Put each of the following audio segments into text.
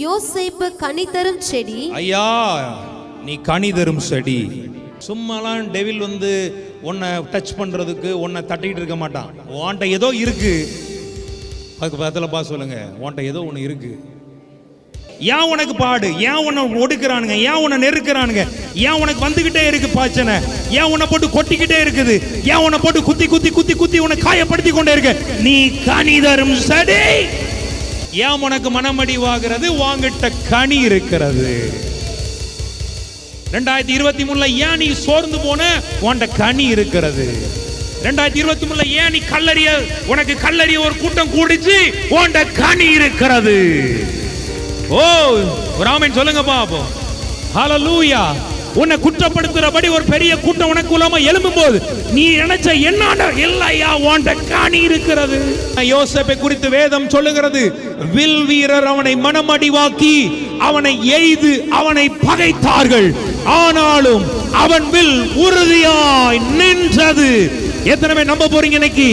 யோசேப்பு கனி தரும் செடி. ஐயா, நீ கனி தரும் செடி. சும்மாலாம் டெவில் வந்து உன்னை டச் பண்றதுக்கு உன்னை தட்டிக்கிட்டு இருக்க மாட்டான். உன்கிட்ட ஏதோ இருக்கு. அதுக்கு பக்கத்தில் பா சொல்லுங்க, உன்கிட்ட ஏதோ ஒன்று இருக்கு. ஏன் உனக்கு பாடு? ஏன் உன்னை ஒடுக்குறானுங்க? ஏன் உன்னை நெருக்கிறானுங்க? ஏன் உனக்கு வந்துகிட்டே இருக்கு பிரச்சனை? ஏன் உன்னை போட்டு கொட்டிக்கிட்டே இருக்குது? ஏன் உன்னை போட்டு குத்தி குத்தி குத்தி குத்தி உன்னை காயப்படுத்தி கொண்டே இருக்க? நீ கனி தரும் செடி. ஏன் உனக்கு மனமடிவாகிறது? வாங்கிட்ட கனி இருக்கிறது. 2023 ஏன் நீ சோர்ந்து போன? உன்கிட்ட கனி இருக்கிறது. 2023 ஏன் நீ கல்லறிய, உனக்கு கல்லறிய ஒரு கூட்டம் கூடிச்சு, உன்கிட்ட கனி இருக்கிறது. ஓ, ஒரு ஆமென் சொல்லுங்க பாப்போம். ஹல்லேலூயா. உன்னை குற்றப்படுத்துறபடி ஒரு பெரிய கூட்டம் உனக்கு உலமா எழும்பும் போது நீ நினைச்ச என்னடா இல்லையா, உன்கிட்ட கனி இருக்கிறது. யோசேப்பை குறித்து வேதம் சொல்லுகிறது, வில் வீரர் அவனை மனமடிவாக்கி அவனை எய்து அவனை பகைத்தார்கள், ஆனாலும் அவன் வில் உறுதியாய் நின்றது. எத்தனை பேர் நம்ப போறீங்க இன்னைக்கு?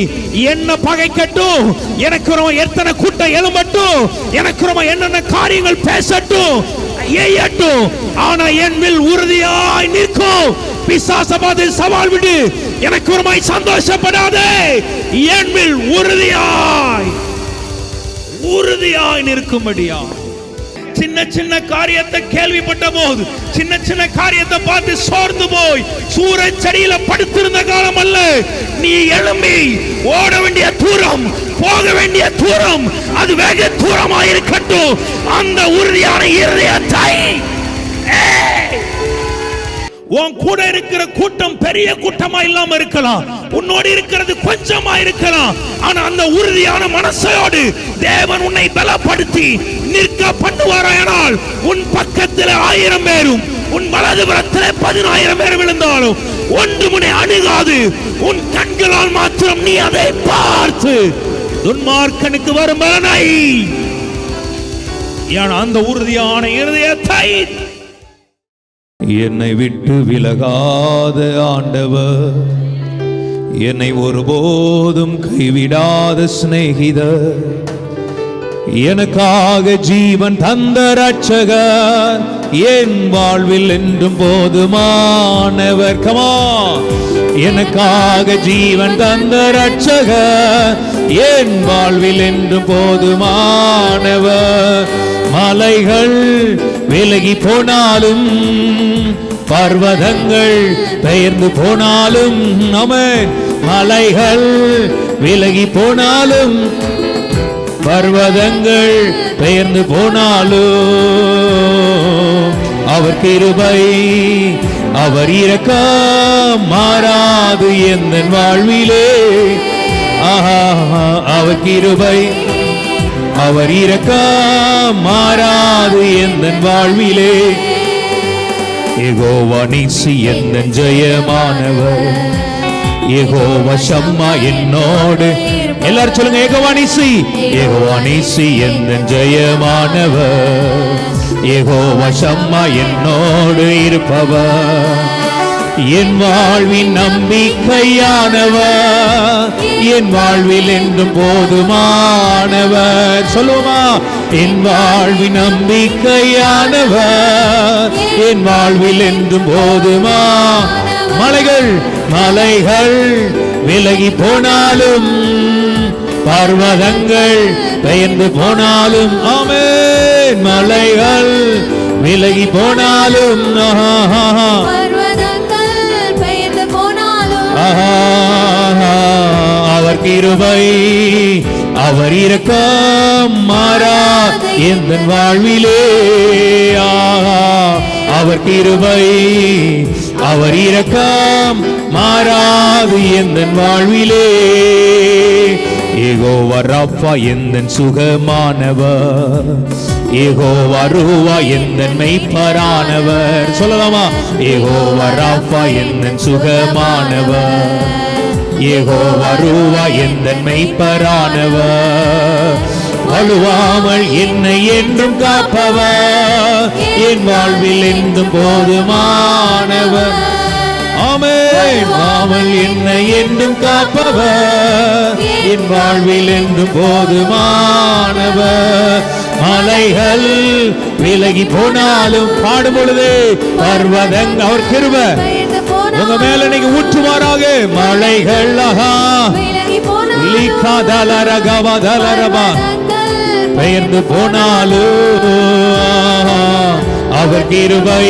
என்ன பகைக்கட்டும், எனக்கு ரொம்ப எத்தனை கூட்டம் எழும்பட்டும், எனக்கு ரொம்ப என்னென்ன காரியங்கள் பேசட்டும், ஏயட்டும், ஆனா என் வில் உறுதியாய் நிற்கும். பிசாசு பதில் சவால் விடு, எனக்கு ஒரு சந்தோஷப்படாதே, என் வில் உறுதியாய் நிற்கும்படியா. சின்ன சின்ன காரியத்தை கேள்விப்பட்ட போது, சின்ன சின்ன காரியத்தை பார்த்து சோர்ந்து போய் சூரஜ் செடியில படுத்திருந்த காலம் அல்ல. நீ எழும்பி ஓட வேண்டிய தூரம், போக வேண்டிய தூரம், அது வெகு தூரமாக இருக்கட்டும். அந்த உறுதியான இருதயத்தை, உன் கூட இருக்கிற கூட்டம் பெரிய கூட்டமா இல்லாம இருக்கலாம், உன்னோடு இருக்கிறது கொஞ்சமா இருக்கலாம், ஆனா அந்த உறுதியான மனசோடு தேவன் உன்னை பலப்படுத்தி நிற்க பண்ணுவாரானால், உன் பக்கத்தில் 1000 பேரும் உன் வலதுபுறத்தில் 10000 பேர் விழுந்தாலும் ஒன்று முனை அணுகாது. உன் கண்களால் மாத்திரம் நீ அதை பார்த்து துன்மார்க்கனுக்கு வரும் பலனை, அந்த உறுதியான இருதயத்தை. என்னை விட்டு விலகாத ஆண்டவர், என்னை ஒருபோதும் கைவிடாத சிநேகிதர், எனக்காக ஜீவன் தந்த ரட்சகர், என் வாழ்வில் என்றும் போதுமானவர். கமா, எனக்காக ஜீவன் தந்த ரட்சகர், என் வாழ்வில் என்றும் போதுமானவர். மலைகள் விலகி போனாலும், பர்வதங்கள் பெயர்ந்து போனாலும், ஆமென். மலைகள் விலகி போனாலும், பர்வதங்கள் பெயர்ந்து போனாலும், அவர் கிருபை அவர் இரக்கம் மாறாது என் வாழ்விலே. அவர் கிருபை அவர் இரக்கம் மாறாது என் வாழ்விலே. யெகோவா நீசி என் ஜெயமானவர், யெகோவா ஷம்மா என்னோடு. எல்லாரும் சொல்லுங்க, யெகோவா நீசி. யெகோவா நீசி என் ஜெயமானவர், யெகோவா ஷம்மா என்னோடு இருப்பவர், என் வாழ்வின் நம்பிக்கையானவர், என் வாழ்வில் என்றும் போதுமானவர். சொல்லுமா, என் வாழ்வின் நம்பிக்கையானவர், என் வாழ்வில் என்றும் போதுமா. மலைகள் மலைகள் விலகி போனாலும், பர்வதங்கள் பெயர்ந்து போனாலும், ஆமென். மலைகள் விலகி போனாலும், அவர் கிருபை அவர் இரக்கம் மாறாது என் வாழ்விலே. அவர் கிருபை அவர் இரக்கம் மாறாது என் வாழ்விலே. யெகோவா ராஃபா எந்தன் சுகமானவர், யெகோவா ரூவா எந்தன் மெய்ப்பரானவர். சொல்லலாமா? யெகோவா ராஃபா எந்தன் சுகமானவர், யெகோவா ரூவா எந்தன் மெய்ப்பரானவர். வலுவாமல் என்னை என்றும் காப்பவர், என் வாழ்வில் என்றும் போதுமானவர். ஆமென். வாமல் என்னை என்றும் காப்பவர், என் வாழ்வில் என்றும் போதுமானவர். மலைகள் விலகி போனாலும் பாடும் பொழுது பர்வதங்கள் அவர் கிருபை உங்க மேல நீங்க ஊற்றுவாராக. மலைகள் பெயர்ந்து போனாலும் அவர் கிருபை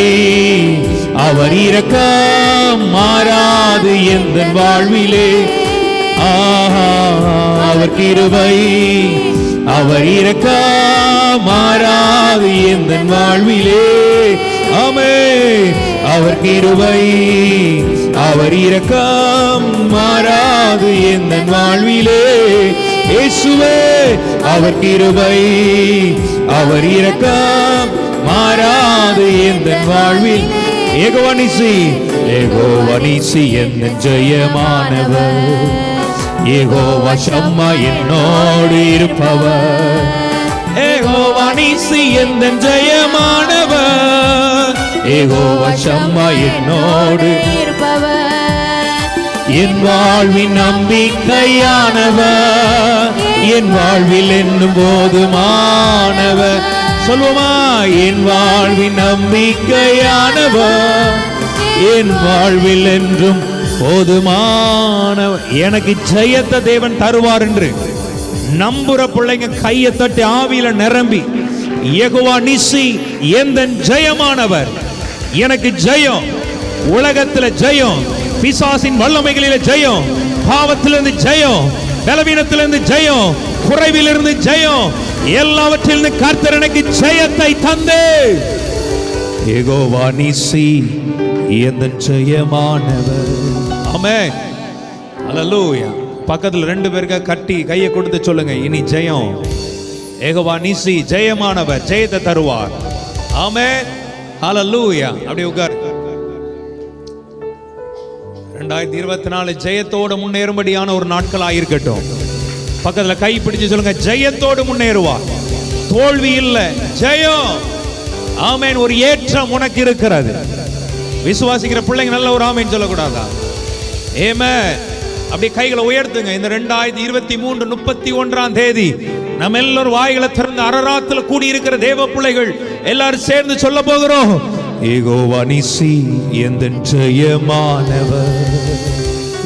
அவர் இரக்கம் மாறாது எந்த வாழ்விலே. அவர் கிருபை அவர் இரக்கம் மாறாது எந்த வாழ்விலே. ஆமென். அவர் கிருபை அவர் இரக்கம் மாறாது எந்த வாழ்விலே. இயேசுவே அவர் கிருபை அவர் இரக்கம் மாறாது எந்த வாழ்வில். யெகோவா நீசி எந்த ஜெயமானவர். யெகோவா ஷம்மா என்னோடு இருப்பவர். யெகோவா நீசி எந்த ஜெயமானவர். யெகோவா ஷம்மா என்னோடு இருப்பவர். என் வாழ்வின் நம்பிக்கையானவர். என் வாழ்வில் என்னும் போதுமானவர். சொல்லுமா, என் வாழ்வின் நம்பிக்கையானவர். என் வாழ்வில் என்றும் போதுமானவர். எனக்கு ஜெயத்தை தேவன் தருவார் என்று நம்புற பிள்ளைங்க கையை தட்டி ஆவியில நிரம்பி, யெகோவா நிசி எந்த ஜெயமானவர். எனக்கு ஜெயம், உலகத்துல ஜெயம், பிசாசின் வல்லமைகளில ஜெயம், பாவத்திலிருந்து ஜெயம், பலவீனத்திலிருந்து ஜெயம், குறைவிலிருந்து ஜெயம், எல்லாவற்றிலிருந்து கர்த்தர் எனக்கு ஜெயத்தை தந்து. யெகோவா நீசி எந்த ஜெயமானவர். ஆமென். ஹல்லேலூயா. பக்கத்துல ரெண்டு பேருக்கு கட்டி கையை கொடுத்து சொல்லுங்க, இனி ஜெயம். யெகோவா நீசி ஜெயமானவர், ஜெயத்தை தருவார். ஆமென். ஹல்லேலூயா. அப்படியே உட்கார். 2024 ஜெயத்தோடு முன்னேறும்படியான ஒரு நாட்கள் ஆயிருக்கட்டும். பக்கத்துல கை பிடிச்சு சொல்லுங்க, ஜெயத்தோடு முன்னேறுவா, தோல்வி இல்ல, ஜெயம். ஆமென். ஒரு ஏற்றம் உனக்கு இருக்கிறது. விசுவாசிக்கிற பிள்ளைங்க நல்ல ஒரு ஆமென் சொல்லக்கூடாதா? ஆமென். அப்படி கைகளை உயர்த்துங்க. இந்த 2023 31ஆம் தேதி நம்ம எல்லாரும் வாய்களை திறந்து அரராத்துல கூடி இருக்கிற தேவ பிள்ளைகள் எல்லாரும் சேர்ந்து சொல்ல போகிறோம், யெகோவா நீசி எந்த ஜெயமானவர்.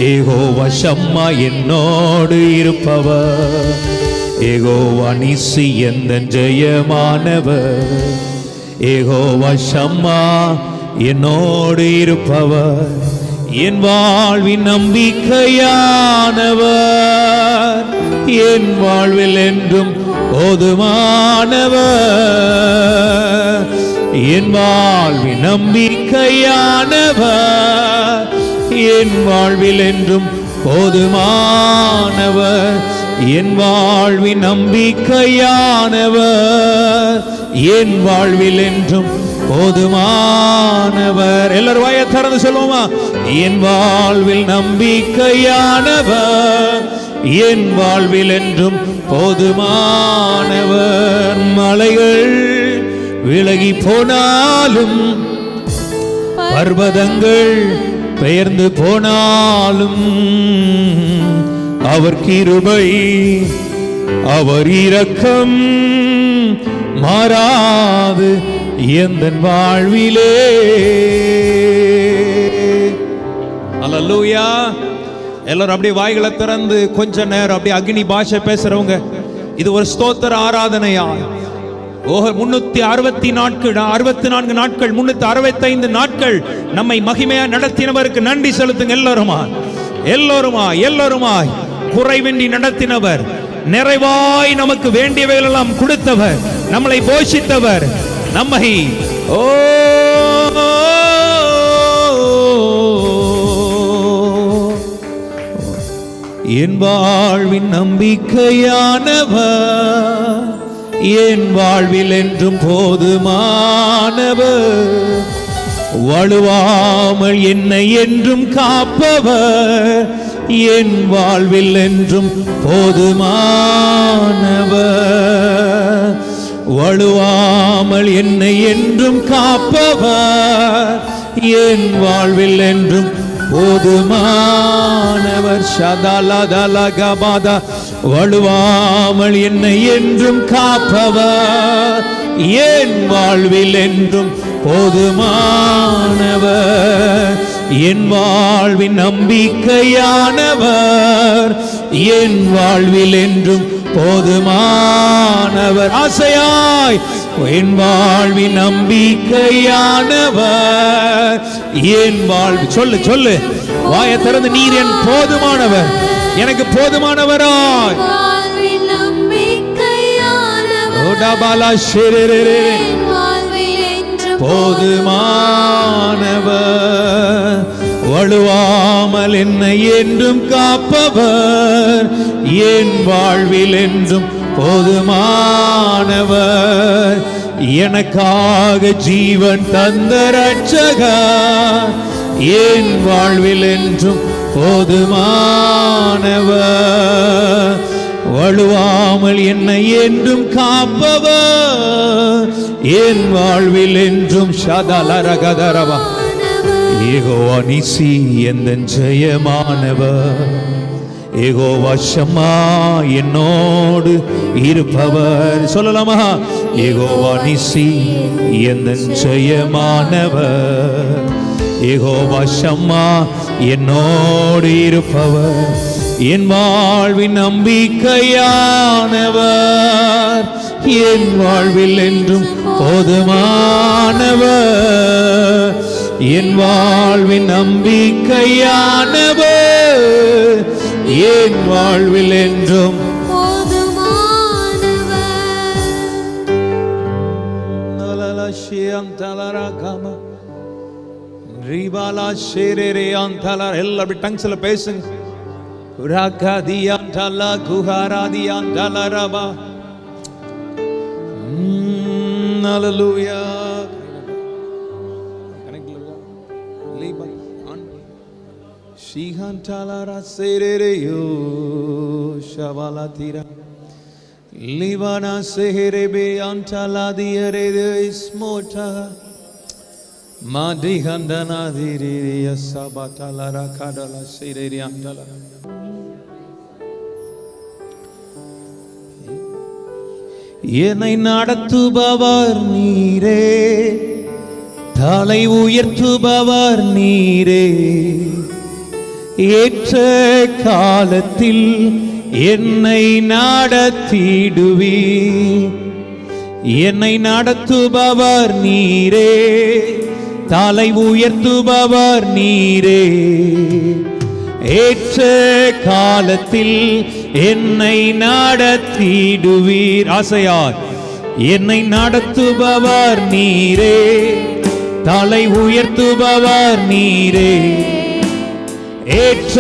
யெகோவா ஷம்மா என்னோடு இருப்பவர். யெகோவா நீசி எந்த ஜெயமானவர். யெகோவா ஷம்மா என்னோடு இருப்பவர். என் வாழ்வின் நம்பிக்கையானவர். என் வாழ்வில் என்றும் போதுமானவர். என் வாழ்வின் நம்பிக்கையானவர். என் வாழ்வில் என்றும் போதுமானவர். என் வாழ்வின் நம்பிக்கையானவர். என் வாழ்வில் என்றும் போதுமானவர். எல்லாரும் வாயை திறந்து சொல்லுவோமா, என் வாழ்வில் நம்பிக்கையானவர். என் வாழ்வில் என்றும் போதுமானவர். மலைகள் விலகி போனாலும், பர்வதங்கள் பெயர்ந்து போனாலும், அவர் கிருபை அவர் இரக்கம் மாறாது எந்த வாழ்விலே. அல்லேலூயா. எல்லாரும் அப்படியே வாய்களை திறந்து கொஞ்ச நேரம் அப்படியே அக்னி பாஷை பேசுறவங்க, இது ஒரு ஸ்தோத்திர ஆராதனையா. 364 நாட்கள் 365 நாட்கள் நம்மை மகிமையா நடத்தினவருக்கு நன்றி செலுத்துங்க. எல்லோருமாய் குறைவின்றி நடத்தினவர், நிறைவாய் நமக்கு வேண்டியவைகள் எல்லாம் கொடுத்தவர், நம்மளை போஷித்தவர், நம்மை என் வாழ்வின் நம்பிக்கையானவர். என் வாழ்வில் என்றும் போதுமானவர். வழுவாமல் என்னை என்றும் காப்பவர். என் வாழ்வில் என்றும் போதுமானவர். வழுவாமல் என்னை என்றும் காப்பவர். என் வாழ்வில் என்றும் போதுமானவர். ஷதலதலகபத வழுவாமல் என்னை என்றும் காப்பவர், என் வாழ்வில் என்றும் போதுமானவர், என் வாழ்வின் நம்பிக்கையானவர், என் வாழ்வில் என்றும் போதுமானவர். ஆசையாய் என் வாழ்வின் நம்பிக்கையானவர், என் வாழ்வு சொல்லு சொல்லு வாயை திறந்து, நீர் என் போதுமானவர், எனக்கு போதுமானவராய் போதுமானவர், வழுவாமல் என்னை என்றும் காப்பவர், என் வாழ்வில் என்றும் போதுமானவர், எனக்காக ஜீவன் தந்த ரட்சகர், என் வாழ்வில் என்றும் போதுமானவர், வழுவாமல் என்னை என்றும் காப்பவர், என் வாழ்வில் என்றும் ஷதலரகதரவா. யெகோவா நிசி எந்தன் ஜெயமானவர், யெகோவா ஷம்மா என்னோடு இருப்பவர். சொல்லலாமா? யெகோவா நிசி எந்தன் ஜெயமானவர், யெகோவா ஷம்மா என்னோடு இருப்பவர், என் வாழ்வின் நம்பிக்கையானவர், என் வாழ்வில் என்றும் போதுமானவர், என் வாழ்வின் நம்பிக்கையானவர், என் வாழ்வில் என்றும் எல்லாரும் டங்ஸ்ல பேசுங்க. Hallelujah. Shihantalara serereyo shavalatira livana seherebe antala diere ismota madhihandana diriya sabatalara kadala sereri antala. என்னை நடத்துபவர் நீரே, தலை உயர்த்துபவர் நீரே, ஏற்ற காலத்தில் என்னை நடத்திடுவீர். என்னை நடத்துபவர் நீரே, தலை உயர்த்துபவர் நீரே, ஏற்ற காலத்தில் என்னை நடத்திடுவீர். ஆசையார் என்னை நடத்துபவர் நீரே, தலை உயர்த்துபவர் நீரே, ஏற்ற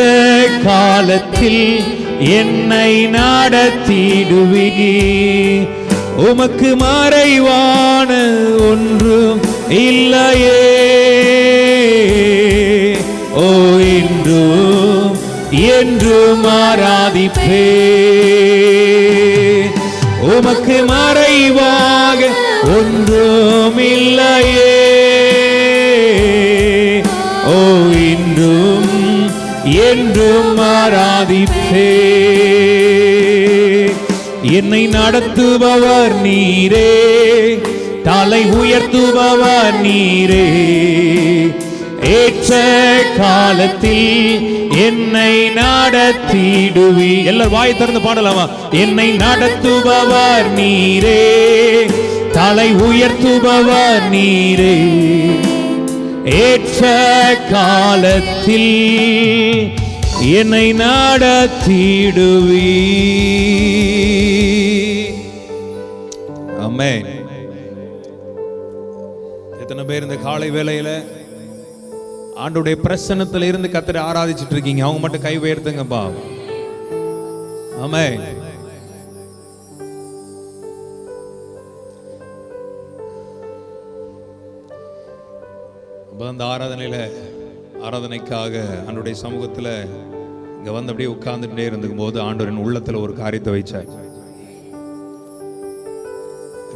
காலத்தில் என்னை நடத்திடுவீர். உமக்கு மறைவான ஒன்றும் இல்லையே, ஓ இன்றும் என்றும் ஆராதிப்பே. உமக்கு மறைவாக ஒன்றும் இல்லையே, ஓ இன்றும் என்றும் ஆராதிப்பே. என்னை நடத்துபவர் நீரே, தலை உயர்த்துபவர் நீரே, ஏற்ற காலத்தில் என்னை நடத்திடுவி. எல்லாரும் வாய் திறந்து பாடலாமா? என்னை நடத்துபவர் நீரே, தலை உயர்த்துபவர் நீரே, ஏற்ற காலத்தில் என்னை நடத்திடுவி. ஆமென். எத்தனை பேர் இந்த காலை வேளையில ஆண்டவருடைய பிரசன்னத்துல இருந்து கர்த்தரை ஆராதிச்சிட்டு இருக்கீங்க? அவங்க மட்டும் கை உயர்த்துங்கப்பா. ஆமென். அந்த ஆராதனைக்காக ஆண்டவருடைய சமூகத்துல இங்க வந்து அப்படியே உட்கார்ந்துட்டே இருந்துக்கும் போது ஆண்டவரின் உள்ளத்துல ஒரு காரியத்தை வைச்சார்.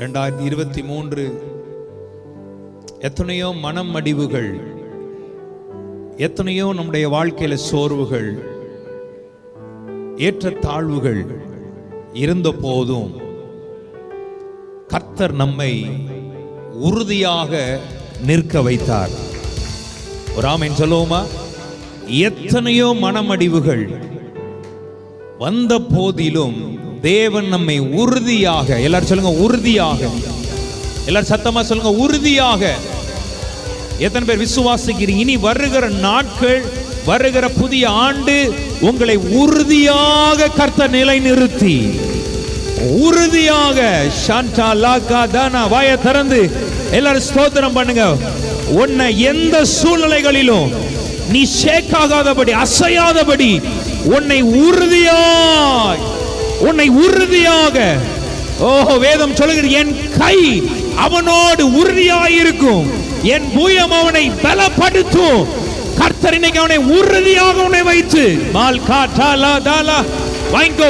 2023 எத்தனையோ மனம் மடிவுகள், எத்தனையோ நம்முடைய வாழ்க்கையில சோர்வுகள், ஏற்ற தாழ்வுகள், இருந்த போதும் கர்த்தர் நம்மை உறுதியாக நிற்க வைத்தார். ஒரு ஆமென் சொல்லுவோமா? எத்தனையோ மனமடிவுகள் வந்த போதிலும் தேவன் நம்மை உறுதியாக, எல்லாரும் சொல்லுங்க உறுதியாக, எல்லாரும் சத்தமா சொல்லுங்க உறுதியாக. எத்தனை பேர் விசுவாசிக்கிறீங்க? இனி வருகிற நாட்கள், வருகிற புதிய ஆண்டு உங்களை உறுதியாக கர்த்தர் நிலைநிறுத்தி, உறுதியாக ஷாண்டா லாகா தானா வாய திறந்து எல்லாரும் ஸ்தோத்திரம் பண்ணுங்க. உன்னை எந்த சூழ்நிலைகளிலும் நீ ஷேக் ஆகாதபடி, அசையாதபடி உன்னை உறுதியாக ஓஹோ வேதம் சொல்லுகிறது, என் கை அவனோடு உறுதியாயிருக்கும், என் பூயம் அவனை பலப்படுத்தும். கர்த்தர் இன்னைக்கு அவனை உறுதியாக உன்னை வைத்து மால்கா டாலா தாலா வாங்கிக்கோ,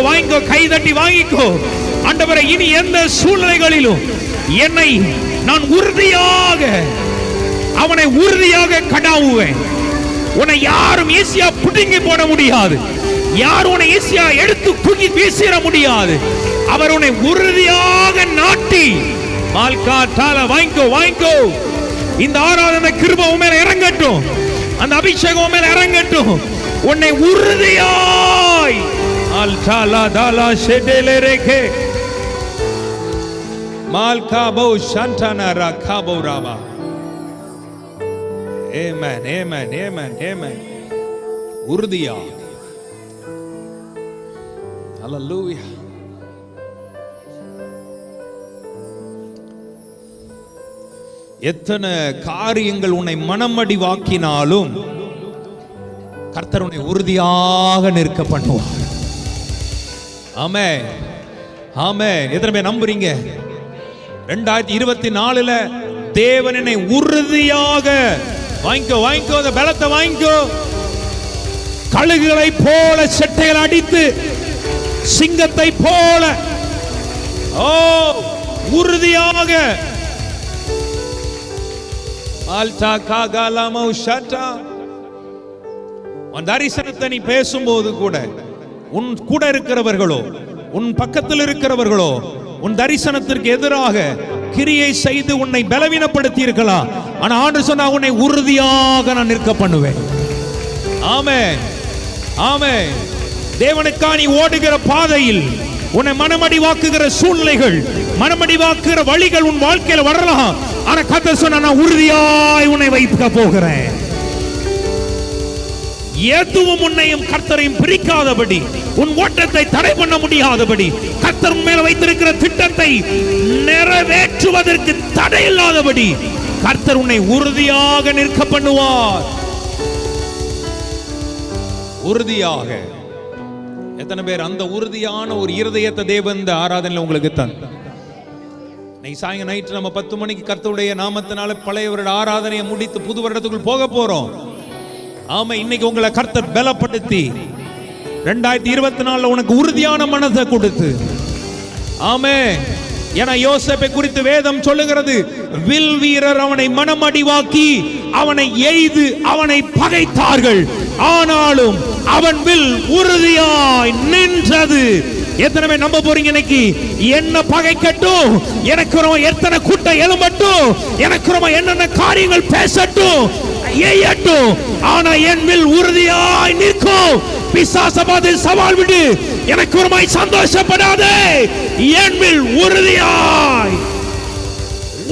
கை தட்டி வாங்கிக்கோ. ஆண்டவரே, இனி எந்த சூழ்நிலைகளிலும் என்னை நான் உறுதியாக, அவனை உறுதியாக கடாவுவேன். உன்னை யாரும் ஈஸியா புடுங்கி போட முடியாது, யாரும் உன்னை ஈஸியா எடுத்து தூக்கி வீசிட முடியாது. அவர் உன்னை உறுதியாக நாட்டி மால்கா டாலா வாங்கிக்கோ. இந்த ஆராதனை கிருபை உன் மேல இறங்கட்டும், அந்த அபிஷேகம் உன் மேல இறங்கட்டும். உன்னை உறுதியாய் அல்டாலா தாலா ஷெடேலேரேகே மால்காபோ ஷான்டானா ராகாபோ ராபா. ஆமென் ஆமென் ஆமென் ஆமென். உறுதியா. ஹல்லேலூயா. எத்தனை காரியங்கள் உன்னை மனமடிவாக்கினாலும் கர்த்தர் உன்னை உறுதியாக நிற்க பண்ணுவார். ஆமென் ஆமென். எத்தனை பேர் நம்புறீங்க? 2024ல தேவன் என்னை உறுதியாக வாங்கிக்கோ, அந்த பலத்தை வாங்கிக்கோ. கழுகுகளை போல செட்டைகள் அடித்து, சிங்கத்தை போல உறுதியாக தரிசனத்தை நீ பேசும்போது கூட, உன் கூட இருக்கிறவர்களோ, உன் பக்கத்தில் இருக்கிறவர்களோ உன் தரிசனத்திற்கு எதிராக கிரியை செய்து உன்னை பலவீனப்படுத்தி இருக்கலாம். ஆனா ஆண்டவர் சொன்னா, உன்னை உறுதியாக நான் நிற்க பண்ணுவேன். ஆமென் ஆமென். தேவனுக்காக நீ ஓடுகிற பாதையில் உன்னை மனமடிவாக்குகிற சூழ்நிலைகள், மனமடிவாக்குகிற வழிகள் உன் வாழ்க்கையில் வரலாம். ஆனா கர்த்தர் சொன்னா, நான் உறுதியாய் உன்னை வைக்க போகிறேன். எதுவும் உன்னையும் கர்த்தரையும் பிரிக்காதபடி, உன் ஓட்டத்தை தடை பண்ண முடியாதபடி, கர்த்தர் மேல வைத்திருக்கிற திட்டத்தை நிறைவேற்றுவதற்கு தடை இல்லாதபடி கர்த்தர் உன்னை உறுதியாக நிற்க பண்ணுவார். உறுதியாக. எத்தனை பேர் அந்த உறுதியான ஒரு இருதயத்தை தேவன் இந்த ஆராதனையில் உங்களுக்கு தந்த? இன்னைக்கு சாயங்காலம் நைட்டு நம்ம 10 மணிக்கு கர்த்தருடைய நாமத்தினால பழைய வருட ஆராதனையை முடித்து புது வருடத்துக்குள் போக போறோம். ஆமா, இன்னைக்கு உங்களை கர்த்தர் பலப்படுத்தி 2024 உனக்கு உறுதியான மனதை கொடுத்து, ஆமே. என யோசேப்பை குறித்து வேதம் சொல்லுகிறது, வில் வீரர் அவனை மனமடிவாக்கி அவனை எய்து அவனை பகைத்தார்கள், ஆனாலும் அவன் வில் உறுதியாய் நின்றது. எத்தனை பேர் நம்ப போறீங்க? இன்னைக்கு என்ன பகைக்கட்டும், எனக்கு ரொம்ப எத்தனை கூட்டம் எழும்பட்டும், எனக்கு ரொம்ப என்னென்ன காரியங்கள் பேசட்டும், ஏயட்டும், ஆனா என் வில் உறுதியாய் நிற்கும். பிசாசபாதை சவால் விடு, எனக்கு ஒருமாய் சந்தோஷப்படாதே, என் வில்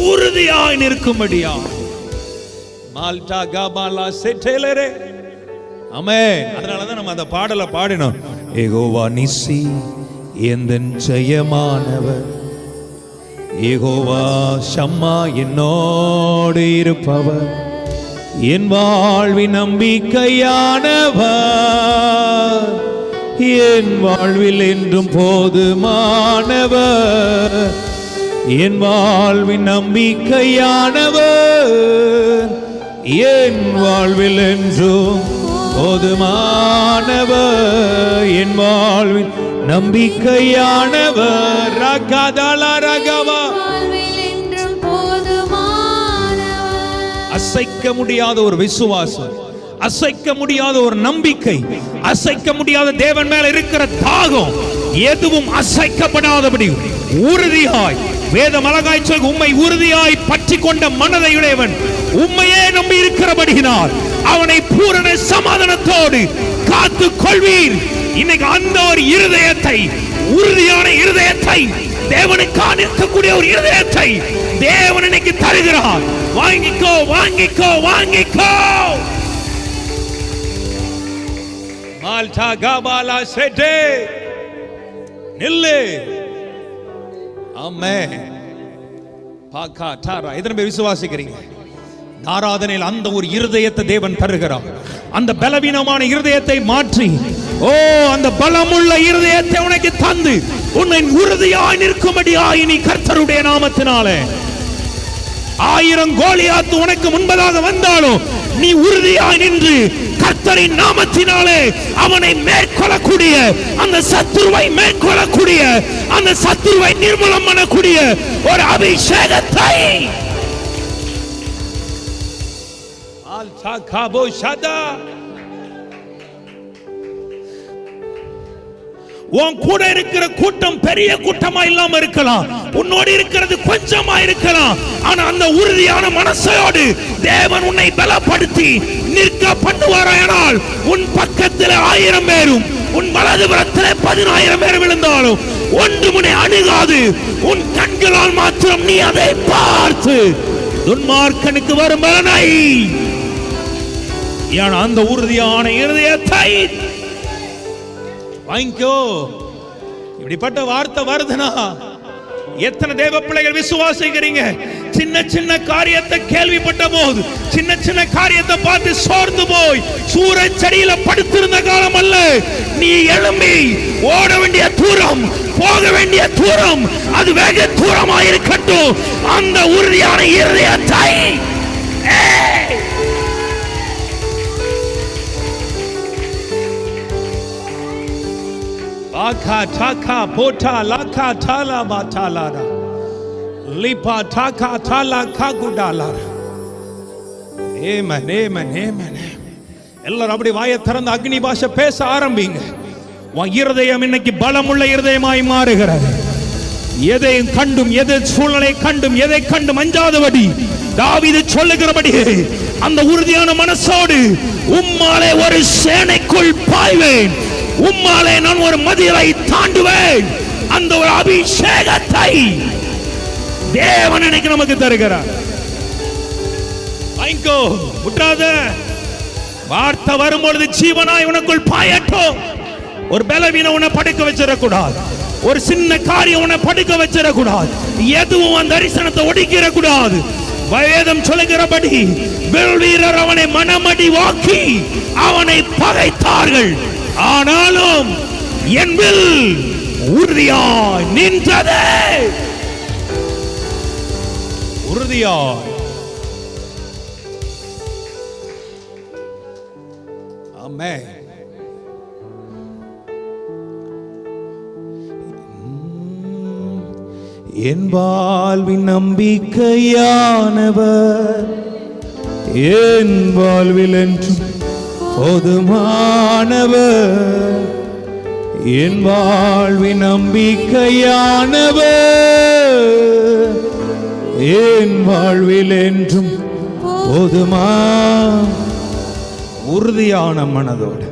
உறுதியாய் நிற்கும்படியா. மால்டா காபாலா செட்டேலரே. ஆமென். அதனாலதான் நம்ம அந்த பாடலை பாடினோம். யெகோவா நிசி எந்தன் ஜெயமானவர், யெகோவா ஷம்மா என்னோடு இருப்பவர், என் வாழ்வின் நம்பிக்கையானவர், என் வாழ்வில் என்றும் போதுமானவர், என் வாழ்வின் நம்பிக்கையானவர், என் வாழ்வில் என்றும் போதுமானவர், என் வாழ்வின் நம்பிக்கையானவர். ரகதலா ரகவா. அசைக்க முடியாத ஒரு விசுவாசம், அசைக்க முடியாத ஒரு நம்பிக்கை, அசைக்க முடியாத தேவன் மேல இருக்கிற தாகம், எதுவும் அசைக்கப்படாதபடி உறுதியாய், வேதம் அழகாய் சொல், உம்மை உறுதியாய் பற்றி கொண்ட மனதை உடையவன் உம்மையே நம்பி இருக்கிறபடியினால் அவனை பூரண சமாதானத்தோடு காத்து கொள்வீர். இன்னைக்கு அந்த ஒரு இருதயத்தை, உறுதியான இருதயத்தை, தேவனுக்காக இருக்கக்கூடிய ஒரு இருதயத்தை தேவன் இன்னைக்கு தருகிறார். வாங்கிக்கோ, வாங்கிக்கோ, வாங்கிக்கோ. மால்டா காபாலா செட்டே நில்லு. ஆமென். பாக்கா டாரா. எத்தனை பேர் விசுவாசிக்கிறீங்க? ஆராதனையில் அந்த ஒரு இருதயத்தை தேவன் தருகிறார். அந்த பலவீனமான இருதயத்தை மாற்றி, ஓ அந்த பலமுள்ள இருதயத்தை உனக்கு தந்து உன்னை உறுதியாய் நிற்கும்படியாய் நீ கர்த்தருடைய நாமத்தினாலே 1000 கோலியாத் உனக்கு முன்பதாக வந்தாலும் நீ உறுதியாய் நின்று கர்த்தரின் நாமத்தினாலே அவனை மேற்கொள்ளக்கூடிய, அந்த சத்துருவை மேற்கொள்ளக்கூடிய, அந்த சத்துருவை நிர்மூலம் பண்ணக்கூடிய ஒரு அபிஷேகத்தை உன் கூட இருக்கிற கூட்டம் பெரிய கூட்டமா இல்லாம இருக்கலாம், உன்னோடு இருக்கிறது கொஞ்சமா இருக்கலாம். ஆனா அந்த உறுதியான மனசோடு தேவன் உன்னை பலப்படுத்தி நிற்க பண்ணுவாரானால் உன் பக்கத்தில் 1000 பேரும் உன் வலதுபுறத்தில் 10000 பேர் விழுந்தாலும் ஒன்று முனை அணுகாது. உன் கண்களால் மாத்திரம் நீ அதை பார்த்து துன்மார்க்கனுக்கு வரும் பலனை, அந்த உறுதியான இருதயத்தை வாங்கிக்கோ. இப்படிப்பட்ட வார்த்தை வருதுனா எத்தனை தேவ பிள்ளைகள் விசுவாசிக்கிறீங்க? சின்ன சின்ன காரியத்தை கேள்விப்பட்ட போது, சின்ன சின்ன காரியத்தை பார்த்து சோர்ந்து போய் சூரச் செடியில படுத்திருந்த காலம் அல்ல. நீ எழும்பி ஓட வேண்டிய தூரம், போக வேண்டிய தூரம், அது வெகு தூரமாக இருக்கட்டும். அந்த உறுதியான இருதயத்தை Aka taka pota laka tala batalada lipa taka tala kagudalara. Amen, amen, amen. எல்லாரும் அப்படி வாயை திறந்து அக்னி பாஷை பேச ஆரம்பிங்க. உன் இருதயம் இன்னைக்கு பலமுள்ள இருதயமாய் மாறுகிறது. எதை கண்டும், எதை சூழ்நிலை கண்டும், எதை கண்டும் அஞ்சாதபடி தாவீது சொல்லுகிறபடி அந்த உறுதியான மனசோடு உம்மாலே ஒரு சேனைக்குள் பாய்வேன், உம்மாலே நான் ஒரு மதிலை தாண்டுவேன். அந்த ஒரு அபிஷேகத்தை தேவன் இன்னைக்கு நமக்கு தருகிறார். வாங்கிக்கோ, விட்டாத. வார்த்தை வரும்பொழுது ஜீவனாய் உனக்குள் பாயட்டும். ஒரு பலவீனம் உன்னை படுக்க வச்சிடக்கூடாது, ஒரு சின்ன காரியம் உன்னை படுக்க வச்சிடக்கூடாது, எதுவும் அந்த தரிசனத்தை ஒடுக்கிடக்கூடாது. வேதம் சொல்லுகிறபடி வீரர் அவனை மனமடி வாக்கி அவனை பகைத்தார்கள், ஆனாலும் என் வில் உறுதியாய் நின்றது. உறுதியாய். ஆமென். என் வாழ்வின் நம்பிக்கையானவர் என் வாழ்வில் என்றும் போதுமானவர், என் வாழ்வின் நம்பிக்கையானவர் என் வாழ்வில் என்றும் போதுமா. உறுதியான மனதோடு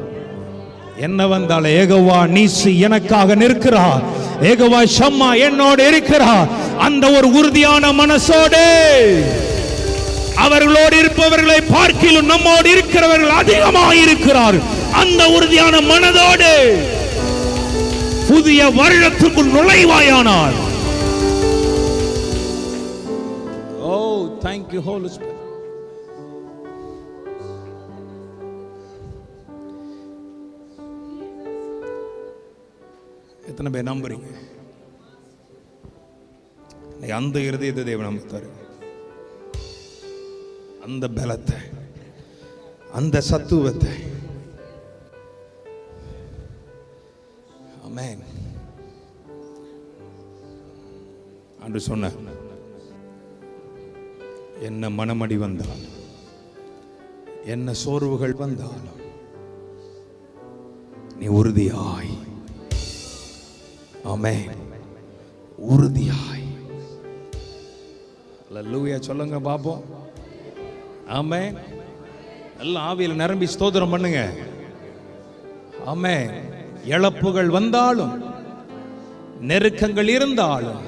என்ன வந்தால் யெகோவா நீசி எனக்காக நிற்கிறார், யெகோவா ஷம்மா என்னோடு இருக்கிறார். அந்த ஒரு உறுதியான மனசோடு அவர்களோடு இருப்பவர்களை பார்க்கிலும் நம்மோடு இருக்கிறவர்கள் அதிகமாக இருக்கிறார். அந்த உறுதியான மனதோடு புதிய வருடத்துக்குள் நுழைவாயானார். ஓ thank you Holy Spirit. எத்தனை பேர் நம்புறீங்க? அந்த இருதயத்தை தேவன் நமக்கு தரும். அந்த பலத்தை, அந்த சத்துவத்தை. ஆமென். அன்று சொன்ன என்ன மனமடி வந்தாலும், என்ன சோர்வுகள் வந்தாலும் நீ உறுதியாய் ஆமென். உறுதியாய். அல்லேலூயா சொல்லுங்க பாப்போம். ஆமென். எல்லாம் ஆவியில் நிரம்பி ஸ்தோத்திரம் பண்ணுங்க. ஆமென். இழப்புகள் வந்தாலும் நெருக்கங்கள் இருந்தாலும்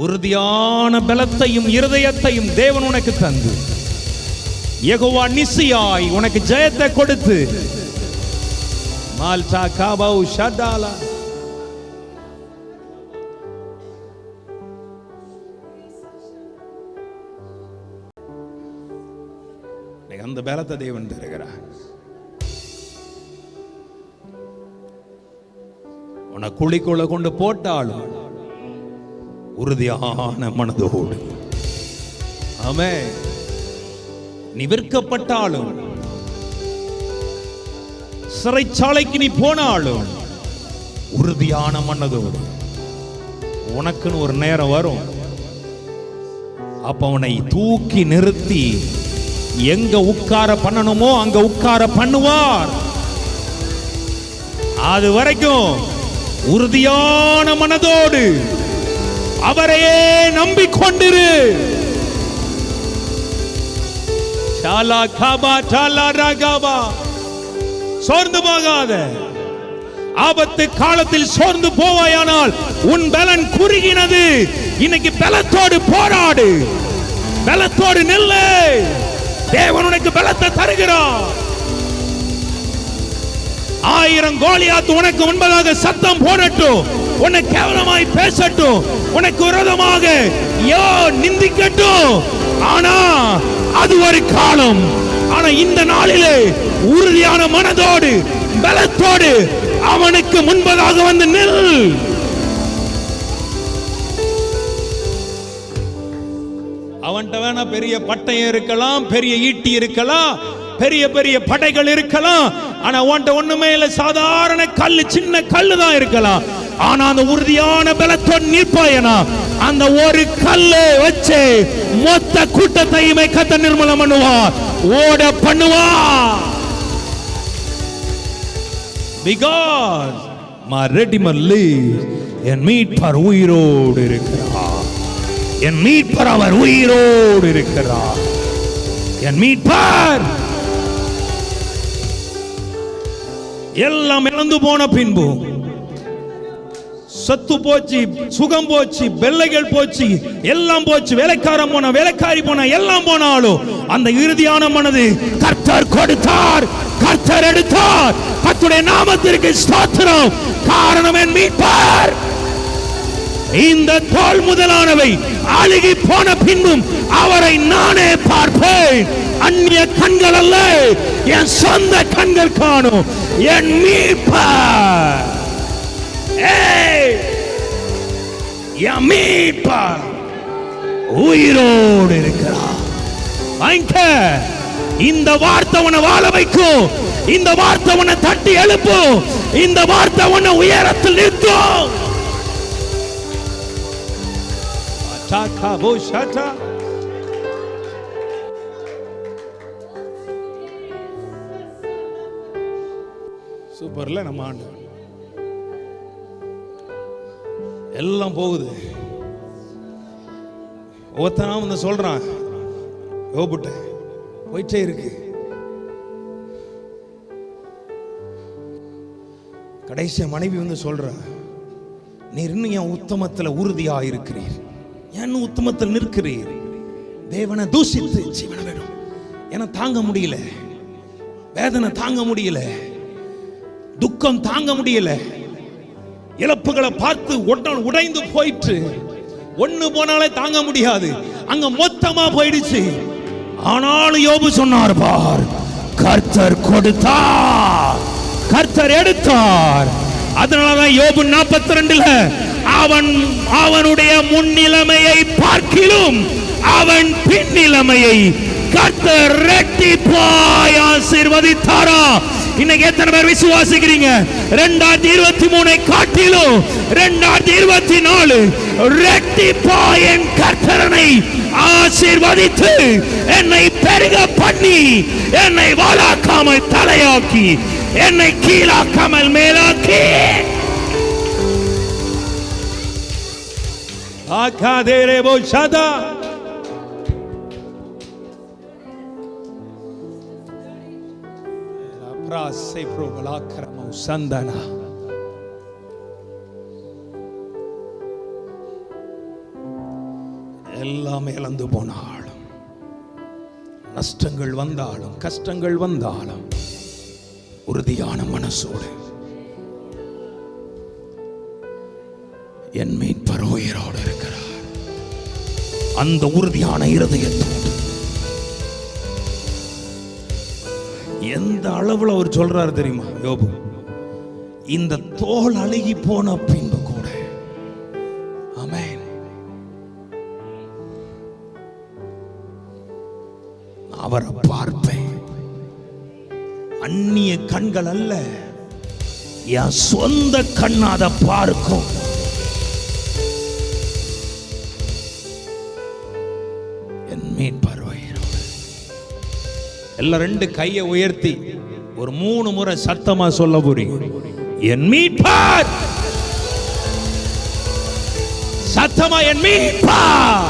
உறுதியான பலத்தையும் இருதயத்தையும் தேவன் உனக்கு தந்து யெகோவா நிசியாய் உனக்கு ஜெயத்தை கொடுத்து மால்டா காபௌ ஷடாலா அந்த பலத்தை தேவன் தருகிறார். உன்னை குழிக்குள்ள கொண்டு போட்டாலும் உறுதியான மனதோடு. ஆமென். நீ விற்கப்பட்டாலும் சிறைச்சாலைக்கு நீ போனாலும் உறுதியான மனதோடு. உனக்குன்னு ஒரு நேரம் வரும், அப்ப அவனை தூக்கி நிறுத்தி எங்க உட்கார பண்ணணுமோ அங்க உட்கார பண்ணுவார். அது வரைக்கும் உறுதியான மனதோடு அவரையே நம்பிக்கொண்டிரு. சோர்ந்து போகாத. ஆபத்து காலத்தில் சோர்ந்து போவாயானால் உன் பலன் குறுகினது. இன்னைக்கு பலத்தோடு போராடு, பலத்தோடு நில்லு. தேவன் உனக்கு பலத்தை தருகிறார். 1000 கோலியாத் உனக்கு முன்பதாக சத்தம் போடட்டும், உன்னை கேவலமாய் பேசட்டும், உனக்கு விரோதமாக நிந்திக்கட்டும், ஆனா அது ஒரு காலம். ஆனா இந்த நாளிலே உறுதியான மனதோடு பலத்தோடு அவனுக்கு முன்பதாக வந்து நில். அவன்கிட்ட வேணா பெரிய பட்டயம் இருக்கலாம், பெரிய ஈட்டி இருக்கலாம், பெரிய பெரிய படைகள் இருக்கலாம், ஆனா உன்கிட்ட ஒண்ணுமே இல்ல, சாதாரண கல்லு, சின்ன கல்லு தான் இருக்கலாம். ஆனா அந்த உறுதியான பலத்தோடு நிற்பாயனா அந்த ஒரு கல்லை வச்சு மொத்த கூட்டத்தையுமே கர்த்தர் நிர்மூலம் பண்ணுவார், ஓட பண்ணுவார். Because my Redeemer lives, என் மீட்பர் உயிரோடு இருக்கிறார், என் மீட்பர் அவர் உயிரோடு இருக்கிறார், என் மீட்பர். எல்லாம் இழந்து போன பின்பு, சத்து போச்சு, சுகம் போச்சு, வெள்ளைகள் போச்சு, எல்லாம் போச்சு, வேலைக்காரன் போன, வேலைக்காரி போன, எல்லாம் போனாலும் அந்த இறுதியான மனது கர்த்தர் கொடுத்தார், கர்த்தர் எடுத்தார். கர்த்தருடைய நாமத்திற்கு ஸ்தோத்திரம். காரணம் என் மீட்பர். இந்த தோல் முதலானவை அழுகி போன பின்பும் அவரை நானே பார்ப்பேன். அந்நிய கண்கள் அல்ல, என் சொந்த கண்கள் காணும் என் மீட்பர். என் மீட்பர் உயிரோடு இருக்கிறார். இந்த வார்த்தை உன்னை வாழ வைக்கும், இந்த வார்த்தை உன்னை தட்டி எழுப்பும், இந்த வார்த்தை உன்னை உயரத்தில் நிறுத்தும். சூப்பர்ல நம்ம ஆண்டு. எல்லாம் போகுது. ஒவ்வொருத்தனா வந்து சொல்றான், யோபுட்ட போயிட்டே இருக்கு. கடைசியா மனைவி வந்து சொல்ற, நீர் இன்னும் என் உத்தமத்தில் உறுதியா இருக்கிறீர், என் உத்தமத்தில் நிற்கிறீர். தேவனை தூஷித்து ஜீவன வேணும், என தாங்க முடியல, வேதனை தாங்க முடியல, துக்கம் தாங்க முடியல, இழப்புகளை பார்த்து உடைந்து போயிட்டு, ஒண்ணு போனாலே தாங்க முடியாது, அங்க மொத்தமா போயிடுச்சு. ஆனாலும் யோபு சொன்னார், பார், கர்த்தர் கொடுத்தார், கர்த்தர் எடுத்தார். அதனாலதான் யோபு 42ல அவனுடைய முன்னிலைமையை பார்க்கிலும் அவன் பின்னிலைமையை கர்த்தர் இரட்டிப்பாய் ஆசீர்வதித்தாரா. இன்னைக்கு எத்தனை பேர் விசுவாசிக்கிறீங்க? 2023 காட்டிலும் 2024 இரட்டிப்பாய் என் கர்த்தரனை ஆசீர்வதித்து என்னை பெருக பண்ணி, என்னை வாழாக்காமல் தலையாக்கி, என்னை கீழாக்காமல் மேலாக்கி. ஆகாதேரேபோ ஷதா. பிராசை ப்ரோபலாக்கரமோ சந்தனா. எல்லாம் இழந்து போனாலும், நஷ்டங்கள் வந்தாலும், கஷ்டங்கள் வந்தாலும், உறுதியான மனசோடு என் மீட்பர் உயிரோடு இருக்கிறார். அந்த உறுதியான இருதயத்தோடு எந்த அளவுல அவர் சொல்றாரு தெரியுமா யோபு? இந்த தோல் அழுகி போன பின்பு கூட, ஆமென், அவரை பார்ப்பேன். அந்நிய கண்கள் அல்ல, என் சொந்த கண் அதை பார்க்கும். என் மீட்பர் உயிரோடு. எல்லாம் ரெண்டு கையை உயர்த்தி ஒரு 3 முறை சத்தமா சொல்ல போறீங்க. என் மீட்பர். சத்தமா என் மீட்பர்,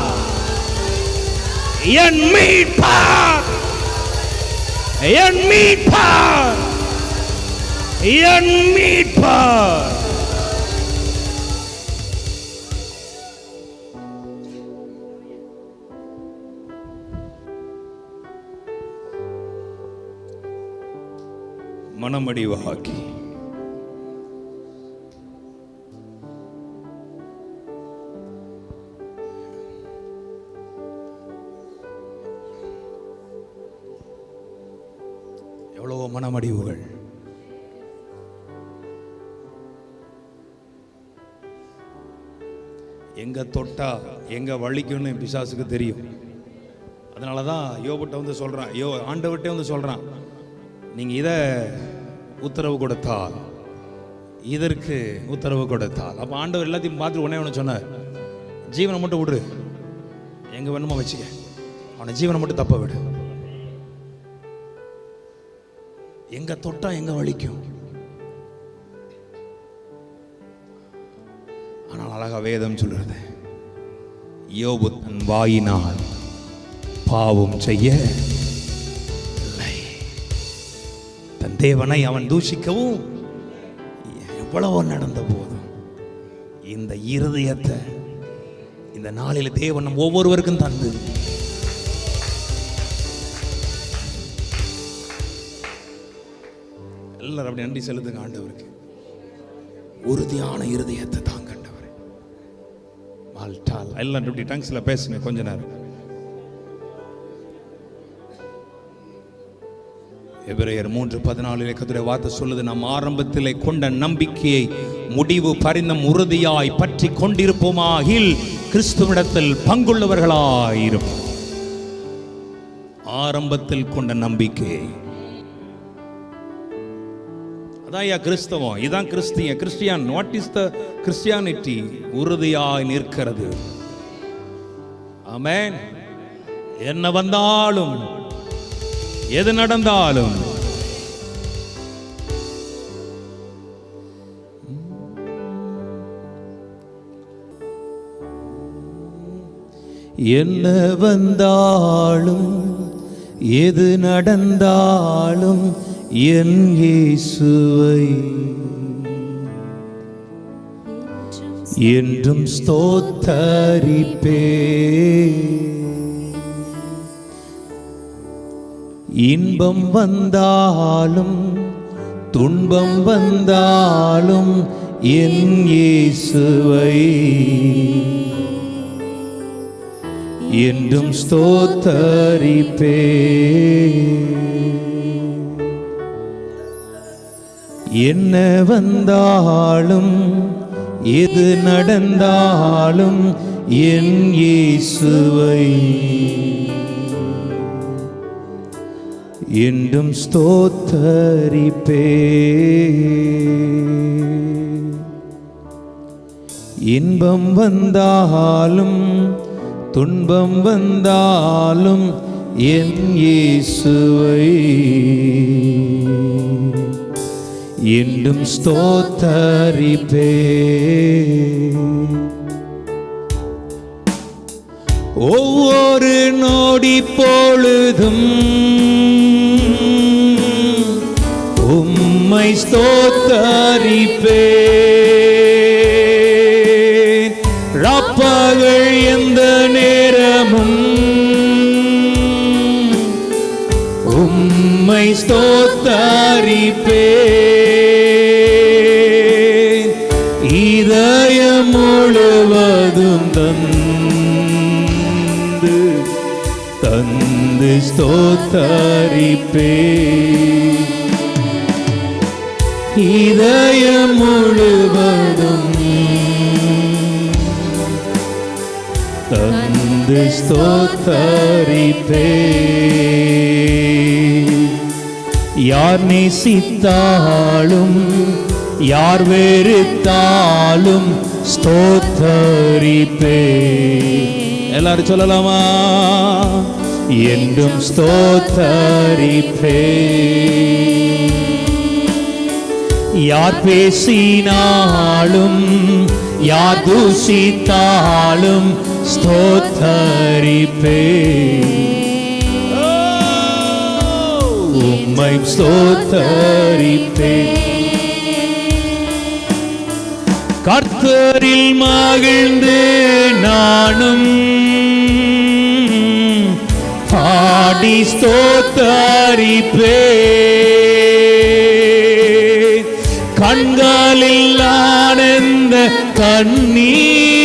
என் மீட்பர், என் மீட்பர், என் மீட்பர். மனமடிவாக்கி எவ்வளவோ மனமடிவுகள். எங்க தொட்டா எங்க வலிக்கும்னு பிசாசுக்கு தெரியும். அதனாலதான் யோபுட்ட வந்து சொல்றான், ஆண்டவர்கிட்ட வந்து சொல்றான், நீங்க இத உத்தரவு கொடுத்தால், இதற்கு உத்தரவு கொடுத்தால். அப்ப ஆண்டவர் எல்லாத்தையும் பார்த்துட்டு உடனே ஒன்று சொன்னார், ஜீவனை மட்டும் விடு, எங்க வேணுமோ வச்சுக்க, அவனை ஜீவனை மட்டும் தப்ப விடு. எங்க தொட்டா எங்க வலிக்கும். ஆனால் அழகா வேதம் சொல்றது, யோபு தன் வாயினால் பாவம் செய்ய இல்லை, தன் தேவனை அவன் தூஷிக்கவும். எவ்வளவோ நடந்த போதும் இந்த இருதயத்தை இந்த நாளில் தேவன் நம் ஒவ்வொருவருக்கும் தந்து எல்லாரும் அப்படி நன்றி செலுத்துங்க ஆண்டவருக்கு. உறுதியான இருதயத்தை தான் கண்டவர். மால்டால் எல்லாரும் இப்படி டங்ஸ்ல பேசுங்க கொஞ்ச நேரம். எபிரேயர் 3:14 கர்த்தருடைய வார்த்தை சொல்லுது, நாம் ஆரம்பத்திலே கொண்ட நம்பிக்கையை முடிவு பரிந்தும் உறுதியாய் பற்றி கொண்டிருப்போமாகில் கிறிஸ்துவிடத்தில் பங்குள்ளவர்களாயிரும். ஆரம்பத்தில் கொண்ட நம்பிக்கை அதான் கிறிஸ்தவம், இதான் Christian. What is the Christianity? உறுதியாய் நிற்கிறது. ஆமென். என்ன வந்தாலும் எது நடந்தாலும் என்ன வந்தாலும் எது நடந்தாலும் என் இயேசுவை என்றும் ஸ்தோத்தரிப்பே. இன்பம் வந்தாலும் துன்பம் வந்தாலும் என் இயேசுவை என்றும் ஸ்தோத்தரிப்பே. என்ன வந்தாலும் எது நடந்தாலும் என் இயேசுவை என்றும் ஸ்தோத்தரிப்பே. இன்பம் வந்தாலும் துன்பம் வந்தாலும் என் இயேசுவை என்றும் ஸ்தோத்தரிப்பே. ஒவ்வொரு நொடி பொழுதும் உம்மை ஸ்தோத்தரிப்பேன். ராப்பகல் எந்த நேரமும் உம்மை ஸ்தோத்தரிப்பேன். இதயம் முழுவதும் தந்து ஸ்தோத்தரிப்பேன். இதயம் முழுவதும் தந்து ஸ்தோத்தரிப்பேன். யார் நேசித்தாலும் யார் வெறுத்தாலும் ஸ்தோத்தரிப்பேன். எல்லாரும் சொல்லலாமா? என்றும் ஸ்தோத்தரிப்பேன். யார் பேசினாலும் யார் தூஷித்தாலும் ஸ்தோத்தரிப்பேன். உம்மை ஸ்தோத்தரிப்பேன். கர்த்தரில் மகிழ்ந்து நானும் பாடி ஸ்தோத்தரிப்பேன். கண்களில் ஆனந்த கண்ணீர்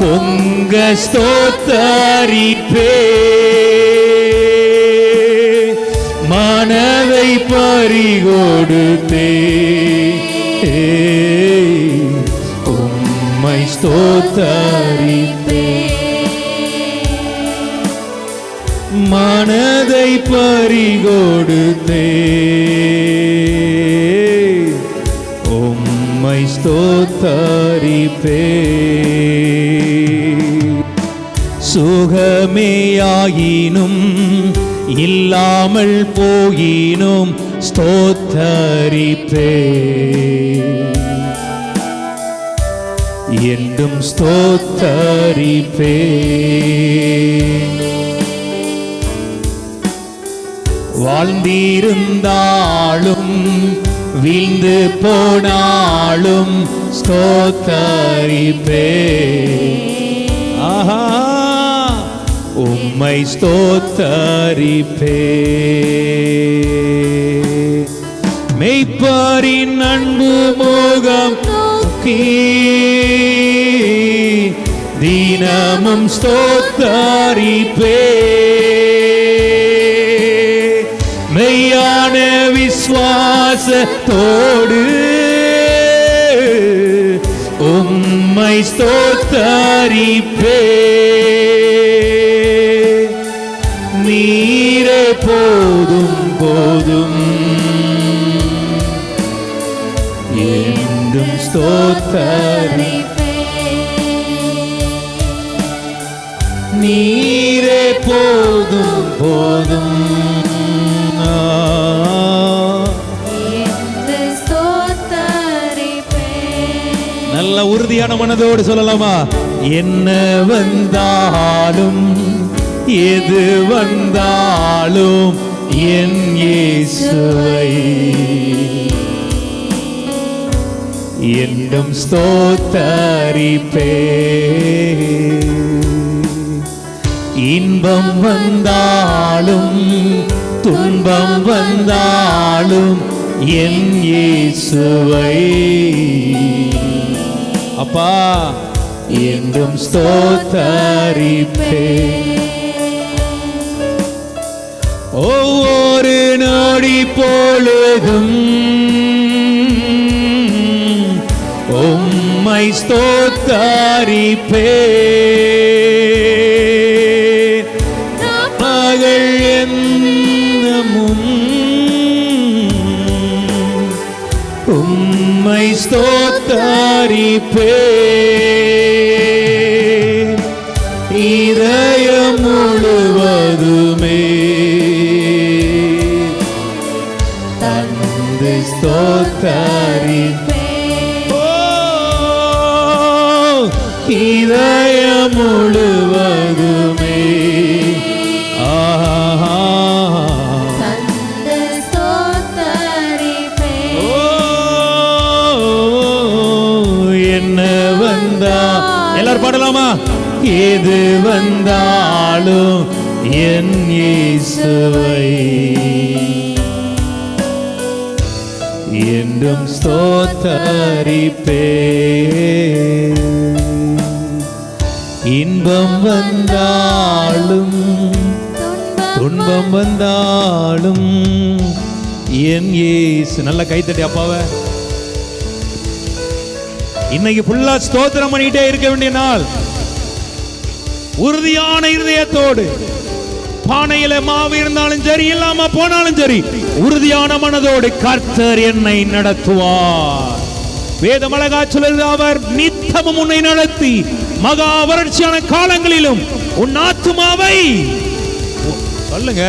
பொங்க ஸ்தோத்தரிப்பேன். மனதை பறிகொடுத்தே உம்மை ஸ்தோத்தரிப்பேன். மனதை பறிகொடுத்தே உம்மை ஸ்தோத்தரிப்பேன். சுகமேயாயினும் இல்லாமல் போயினும் ஸ்தோத்தரிப்பேன். என்றும் ஸ்தோத்தரிப்பேன். வாழ்ந்திருந்தாலும் வீழ்ந்து போனாலும் ஸ்தோத்தரிப்பேன். ஆஹா, உம்மை ஸ்தோத்தரிப்பேன். மெய்ப்பரின் அன்பு முகம் நோக்கி தினமும் ஸ்தோத்தரிப்பேன். மெய்யான விசுவாசத்தோடு உம்மை ஸ்தோத்தரிப்பேன். நீரே போதும் போதும் என்றும் ஸ்தோத்தரிப்பேன். நீரே போதும் போதும் நல்ல உறுதியான மனதோடு சொல்லலாமா? என்ன வந்தாலும் எது வந்தாலும் என் இயேசுவை என்றும் ஸ்தோத்தரிப்பேன். இன்பம் வந்தாலும் துன்பம் வந்தாலும் என் இயேசுவை அப்பா என்றும் ஸ்தோத்தரிப்பேன். ஒவ்வொரு நொடி பொழுதும் உம்மை ஸ்தோத்தரிப்பேன். பகல் என்னமும் உம்மை ஸ்தோத்தரிப்பேன். இதயம் முழுவதுமே தந்து ஸ்தோத்தரிப்பேன். இதயம் நாளும் என் இயேசுவை என்றும் ஸ்தோத்தரிப்பே. இன்பம் வந்தாலும் துன்பம் வந்தாலும் என் இயேசு. நல்ல கைத்தட்டி அப்பாவை. இன்னைக்கு ஃபுல்லா ஸ்தோத்திரம் பண்ணிட்டே இருக்க வேண்டிய நாள். உறுதியான இருதயத்தோடு, பானையில மாவு இருந்தாலும் சரி, இல்லாம போனாலும் சரி, உறுதியான மனதோடு கர்த்தர் என்னை நடத்துவார். வேதம் அழகா சொல்லுது, அவர் நித்தமும் உன்னை நடத்தி மகா வறட்சியான காலங்களிலும் உன் ஆத்துமாவை சொல்லுங்க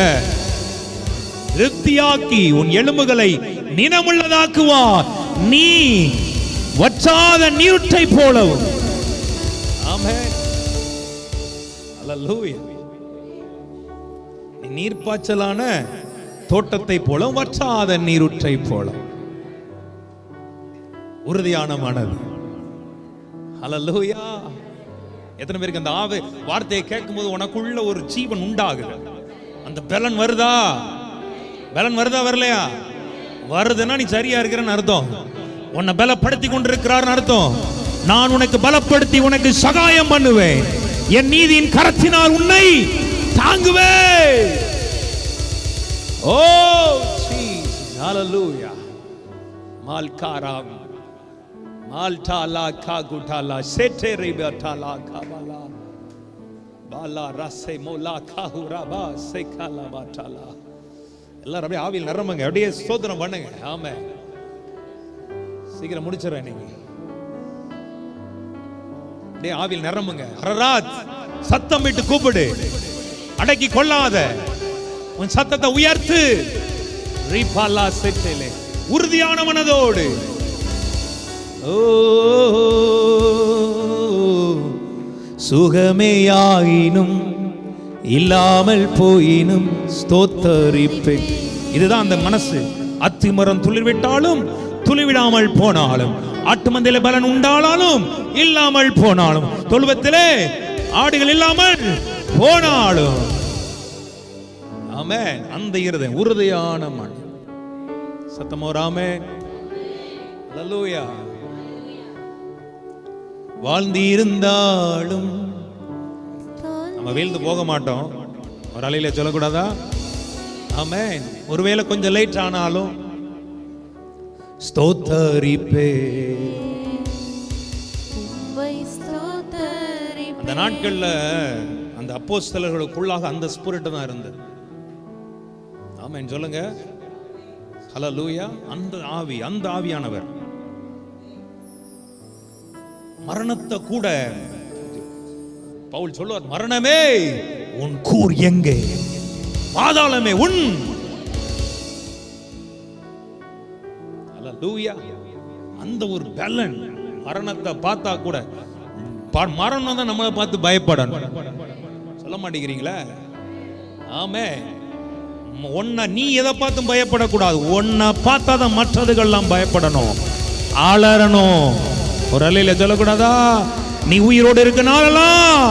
திருப்தியாக்கி உன் எலும்புகளை நினமுள்ளதாக்குவார். நீ வற்றாத நீருற்றை போலவும். ஆமென். அல்லேலூயா. நீ நீர்ப்பாய்ச்சலான தோட்டத்தை போல, வற்றாத நீருற்றை போல. உறுதியான மனது. அல்லேலூயா. எத்தனை பேருக்கு அந்த ஆவி வார்த்தையை கேட்கும்போது உனக்குள்ள ஒரு ஜீவன் உண்டாகுது? அந்த பலன் வருதா? பலன் வருதா? வரலையா? வருதுன்னா நீ சரியா இருக்கிறன்னு அர்த்தம். உன்னை பலப்படுத்தி கொண்டிருக்கிறார் அர்த்தம். நான் உனக்கு பலப்படுத்தி உனக்கு சகாயம் பண்ணுவேன். என் நீதியின் கரத்தினால் உன்னை தாங்குவேன். ஓ ஜீசஸ். ஹalleluya. மால்காராவி மால்டாலா காகுடாலா செட்டேரிபட்டாலா காபாலா பாலா ரசை மோலா காஹுராபா சைகாலா பாட்டாலா. எல்லாரும் அப்படியே ஆவியில் நிரம்புங்க, அப்படியே ஸ்தோத்திரம் பண்ணுங்க. ஆமென். சீக்கிரம் முடிச்சிடறேன். நீங்க அப்படியே ஆவியில் நிரம்புங்க. அரராத் சத்தம் விட்டு கூப்பிடு, அடக்கி கொள்ளாத, உன் சத்தத்தை உயர்த்து. ரீபாலா செட்டேலே உறுதியான மனதோடு. ஓ சுகமேயாயினும் இல்லாமல் போயினும் ஸ்தோத்தரிப்பேன். இதுதான் அந்த மனசு. அத்திமரம் துளிர்விட்டாலும் துளிவிடாமல் போனாலும், ஆட்டு மந்தையில பலன் உண்டானாலும் இல்லாமல் போனாலும், தொழுவத்திலே ஆடுகள் இல்லாமல் போனாலும். ஆமென். அந்த இருதயம் உறுதியான மண். சத்தமோராமே. அல்லேலூயா. வாழ்ந்து இருந்தாலும் நம்ம வீழ்ந்து போக மாட்டோம். ஒரு அலையில சொல்லக்கூடாதா? ஆமென். ஒருவேளை கொஞ்சம் லேட் ஆனாலும் ஸ்தோத்தரிப்பே. அந்த நாட்கள்ல அந்த அப்போஸ்தலர்களுக்குள்ளாக அந்த ஸ்பிரிட் தான் இருந்தது. ஆமென் சொல்லுங்க. ஹல்லேலூயா. அந்த ஆவி, அந்த ஆவியானவர் மரணத்தை கூட பவுல் சொல்லுவார், மரணமே உன் கூர் எங்கே, பாதாளமே உன். ஹல்லேலூயா. அந்த ஒரு பலன். மரணத்தை பார்த்தா கூட, மரணம் தான் நம்மளை பார்த்து பயப்படணும். சொல்ல மாட்டேங்கிறீங்களா? ஆமே. ஒன்ன நீ எதை பார்த்தும் பயப்படக்கூடாது. ஒன்ன பார்த்தா தான் மற்றதுகள்லாம் பயப்படணும், அலறணும். ஒரு அலையில சொல்லக்கூடாதா? நீ உயிரோடு இருக்கனாலலாம்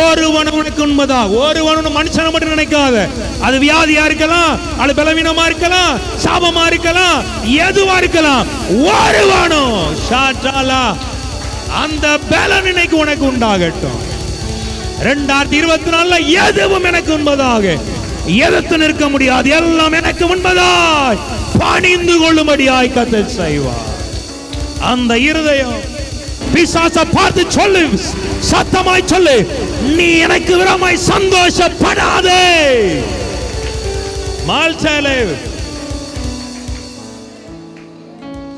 ஒருவன் உனக்கு உண்மைதா. ஒருவன் மனுஷனை மட்டும் நினைக்காத. அது வியாதியா இருக்கலாம், அது பலவீனமா இருக்கலாம், சாபமா இருக்கலாம், எதுவா இருக்கலாம். ஒருவனும் ஷாட்டாலா அந்த பலன் இன்னைக்கு உனக்கு உண்டாகட்டும். 2024 எதுவும் எனக்கு உண்மைதாக எதிர்த்து நிற்க முடியாது. எல்லாம் எனக்கு முன்பதாய் பணிந்து கொள்ளும்படியாய் கர்த்தர் செய்வார். அந்த இருதயம் பிசாசை பார்த்து சொல்லு, சத்தமாய் சொல்லு, நீ எனக்கு விரோதமாய் சந்தோஷப்படாதே. மால்சாலே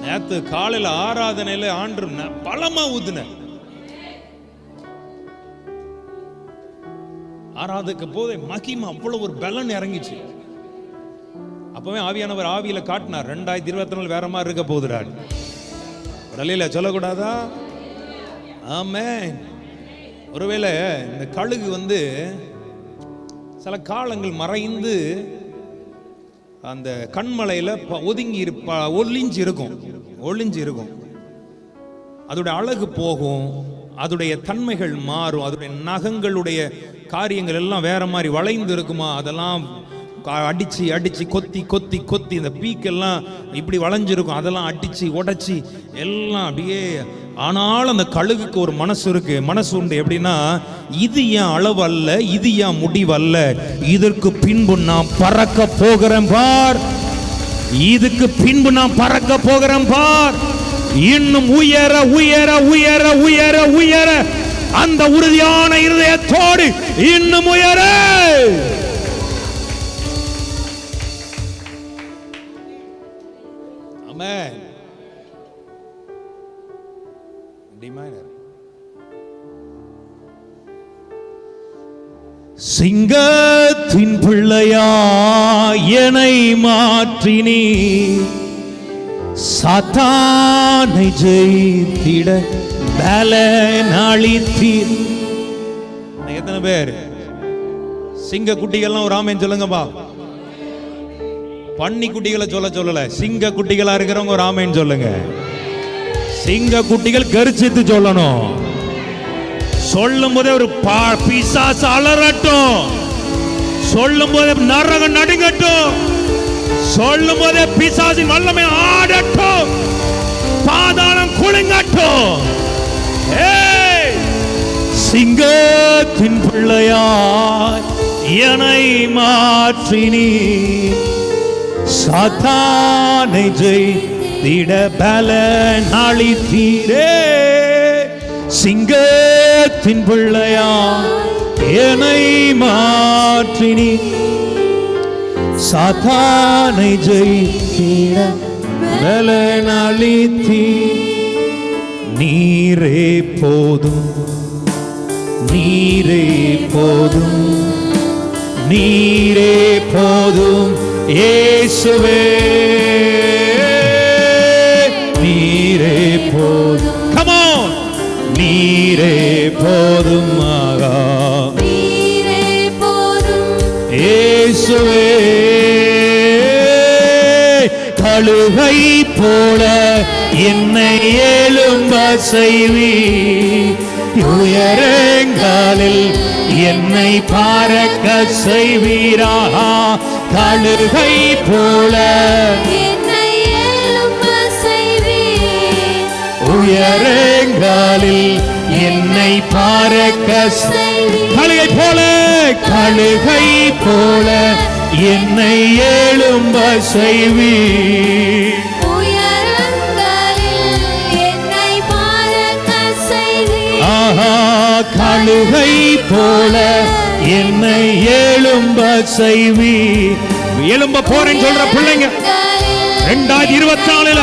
நேத்து காலையில ஆராதனையில ஆண்டு பலமா ஊதுன. ஆராதனைக்கு போதே மகிமை அவ்வளவு ஒரு பலன் இறங்கிச்சு. அப்பவே ஆவியானவர் ஆவியில காட்டினார், 2024 வேற மாதிரி இருக்க போகுதுடார். சொல்லக்கூடாதா? ஆமென். ஒருவேளை இந்த கழுகு சில காலங்கள் மறைந்து அந்த கண்மலையில ஒளிஞ்சு இருக்கும். அதோட அழகு போகும், அதோடைய தன்மைகள் மாறும், அதோடைய நகங்களுடைய காரியங்கள் எல்லாம் வேற மாதிரி வளைந்து இருக்குமா, அதெல்லாம் அடிச்சு அடிச்சு கொத்தி கொத்தி கொத்தி இந்த பீக்கெல்லாம் இப்படி வளைஞ்சிருக்கும், அதெல்லாம் அடிச்சு உடைச்சி எல்லாம் அப்படியே. ஆனாலும் அந்த கழுகுக்கு ஒரு மனசு இருக்கு, மனசு உண்டு. எப்படின்னா, இது என் அளவு அல்ல, இது என் முடிவு அல்ல, இதற்கு பின்பு நான் பறக்க போகிறேன் பார், இதுக்கு பின்பு நான் பறக்க போகிறேன் பார், இன்னும் உயர உயர உயர உயர உயர, அந்த உறுதியான இருதயத்தோடு இன்னும் உயர. ஆமென். சிங்கத்தின் பிள்ளையா என்னை மாற்றினி, சாத்தானை ஜெயித்திட பலன் அளித்தீர். எத்தனை பேர் சிங்க குட்டிகள்லாம் ஒரு ஆமென் சொல்லுங்கப்பா. பன்னி குட்டிகளை சொல்லல, சிங்க குட்டிகளா இருக்கிறவங்க ஒரு ஆமென் சொல்லுங்க. சிங்க குட்டிகள் கர்ஜித்து சொல்லணும். சொல்லும் போதே ஒரு பிசாசு அலறட்டும், சொல்லும் போதே நரகம் நடுங்கட்டும், சொல்லும் போதே பிசாசின் வல்லமை ஆடட்டும், பாதாளம் குலுங்கட்டும். சிங்கத்தின் பிள்ளையாய் என்னை மாற்றினி, சாத்தானை ஜெயித்திட பலன் அளித்தீரே. சிங்கத்தின் பிள்ளையாய் என்னை மாற்றினி, சாத்தானை ஜெயித்திட பலன் அளித்தீர். நீரே போதும், நீரே போதும், நீரே போதும் இயேசுவே, நீரே போதும். Come on, நீரே போதும் ஆகா, நீரே போதும் இயேசுவே. கழுகை போல என்னை எழும்ப செய்வி, உயரங்களில் என்னை பறக்க செய்வீரா. கழுகை போல என்னை எழும்ப செய்வீர், உயரங்களில் என்னை பறக்க செய்வீர். கழுகை போல, கழுகை போல என்னை எழும்ப செய்வீர், உயரங்களில் என்னை பறக்க செய்வீர். ஆஹா, கழுகை போல என்னை எழும்ப செய்வீர். எழும்ப போறேன்னு சொல்ற பிள்ளைங்க 2024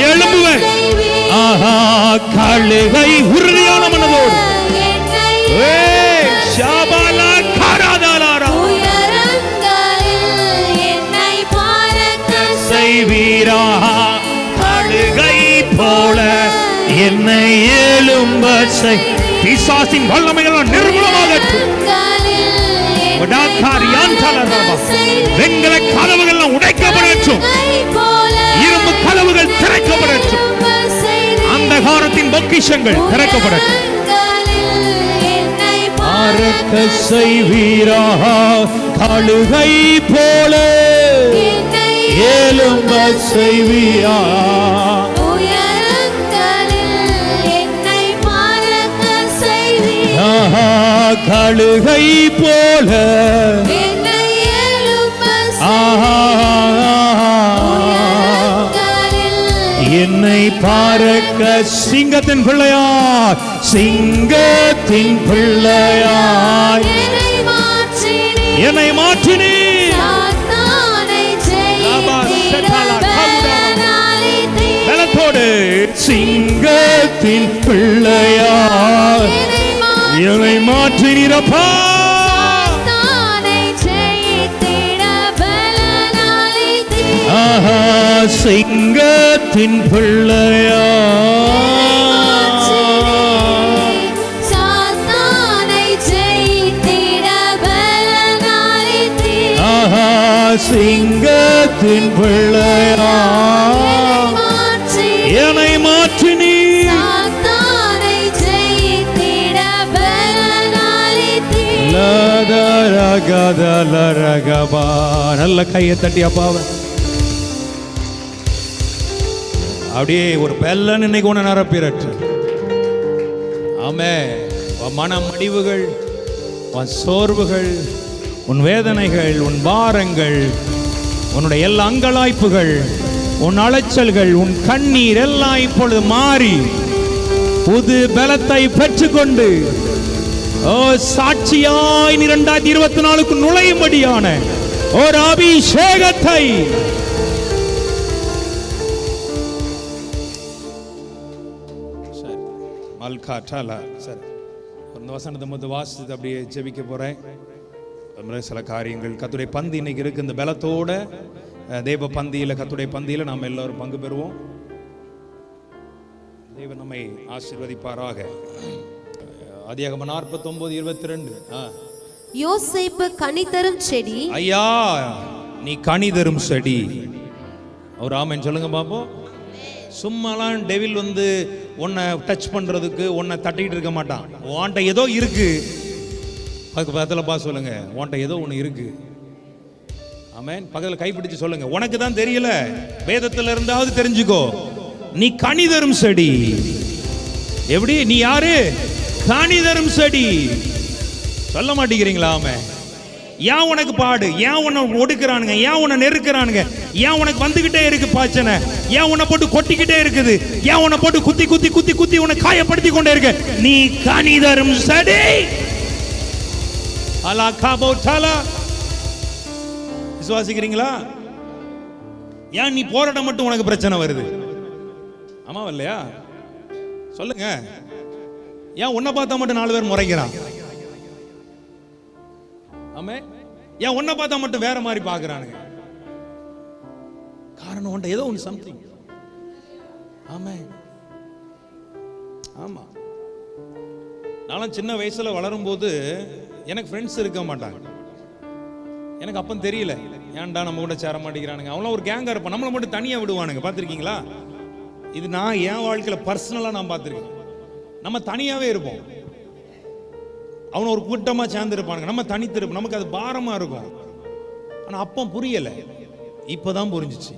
எழும்புவேன். ஆஹா, கழுகை உறுதியான மனதோடு செய்வீரா. கழுகை போல என்னை எழும்ப செய். பிசாசின் வல்லமைகள் நிர்மூலமாகட்டும். வெண்கல கதவுகள் உடைக்கப்படட்டும், இரும்பு கதவுகள் திறக்கப்படட்டும், அந்தகாரத்தின் பொக்கிஷங்கள் திறக்கப்படட்டும். பறக்க செய்வீரா. கழுகை போல எழும்ப செய்வீரா. கழுகை போல என்னை பறக்க. சிங்கத்தின் பிள்ளையாய், சிங்கத்தின் பிள்ளையாய் என்னை மாற்றினி, பலத்தோடு. சிங்கத்தின் பிள்ளையாய் என்னை மாற்றினீரப்பா. ஆஹா, சிங்கத்தின் பிள்ளையாய் ஆஹா, சிங்கத்தின் பிள்ளையாய் என்னை மாற்றினீ. love. கதலரகபா. நல்ல கையை தட்டி அப்பாவை அப்படியே ஒரு பெல்லன் இன்னைக்கு உன்னை நிரப்பிரட்டு. ஆமே, உன் மன முடிவுகள், உன் சோர்வுகள், உன் வேதனைகள், உன் பாரங்கள், உன்னுடைய எல்லா அங்கலாய்ப்புகள், உன் அலைச்சல்கள், உன் கண்ணீர் எல்லாம் இப்பொழுது மாறி புது பலத்தை பெற்றுக்கொண்டு சாட்சியாய் 2024 நுழையும்படியான ஒரு அபிஷேகத்தை இந்த வசனத்தை முதல் வாசித்து அப்படியே ஜெபிக்க போறேன். சில காரியங்கள் கர்த்தருடைய பந்தி இன்னைக்கு இருக்கு. இந்த பலத்தோட தேவ பந்தியில, கர்த்தருடைய பந்தியில நாம் எல்லாரும் பங்கு பெறுவோம். தேவன் நம்மை ஆசீர்வதிப்பாராக. ஆதியாகமம் 49:22. யோசேப்பு கனி தரும் செடி. ஐயா, நீ கனி தரும் செடி. அவர் ஆமென் சொல்லுங்க பாப்போம். சும்மாலாம் டெவில் வந்து உன்னை டச் பண்றதுக்கு உன்னை தட்டிட்டு இருக்க மாட்டான். உன்கிட்ட ஏதோ இருக்கு. பக்கத்துல பா சொல்லுங்க, உன்கிட்ட ஏதோ ஒன்று இருக்கு. ஆமென். பக்கத்துல கைப்பிடிச்சு சொல்லுங்க, உனக்கு தான் தெரியல, வேதத்துல இருந்தாவது தெரிஞ்சுக்கோ. நீ கனி தரும் செடி. எப்படி? நீ யாரு? கனி தரும் செடி. சொல்ல மாட்டேங்கிறீங்களா? ஆமென். ஏன் உனக்கு பாடு? ஏன் உன்னை ஒடுக்குறானுங்க? ஏன் உன்னை நெருக்கிறானுங்க? ஏன் உனக்கு வந்துகிட்டே இருக்கு பிரச்சனை? ஏன் உன்னை போட்டு கொட்டிக்கிட்டே இருக்குது? ஏன் உன்னை போட்டு குத்தி குத்தி குத்தி குத்தி உன்னை காயப்படுத்தி கொண்டே இருக்க? நீ கனி தரும் செடி. அலா காபோ டாலா. விசுவாசிக்கிறீங்களா? ஏன் நீ போராட்டம் மட்டும் உனக்கு பிரச்சனை வருது? ஆமா இல்லையா? சொல்லுங்க. ஏன் உன்னை பார்த்தா மட்டும் 4 பேர் முறைக்கிறான்? ஆமே. ஏன் உன்னை பார்த்தா மட்டும் வேற மாதிரி பாக்குறானுங்க? காரணம் உன்ட ஏதோ ஒன்று சம்திங். ஆமே. ஆமா. நான் சின்ன வயசுல வளரும் போது எனக்கு ஃப்ரெண்ட்ஸ் இருக்க மாட்டாங்க. எனக்கு அப்போ தெரியல, ஏன்டா நம்ம கூட சேர மாட்டேங்கிறானுங்க. அவங்களாம் ஒரு கேங்கா இருப்பான், நம்மளை மட்டும் தனியா விடுவானுங்க. பார்த்துருக்கீங்களா? இது நான் என் வாழ்க்கையில பர்சனலா நான் பார்த்துருக்கேன். நம்ம தனியாவே இருப்போம், அவனை ஒரு கூட்டமா சேர்ந்து இருப்பானுங்க, நம்ம தனித்து இருப்போம். நமக்கு அது பாரமா இருக்கும். ஆனா அப்போ புரியல, இப்பதான் புரிஞ்சிச்சு.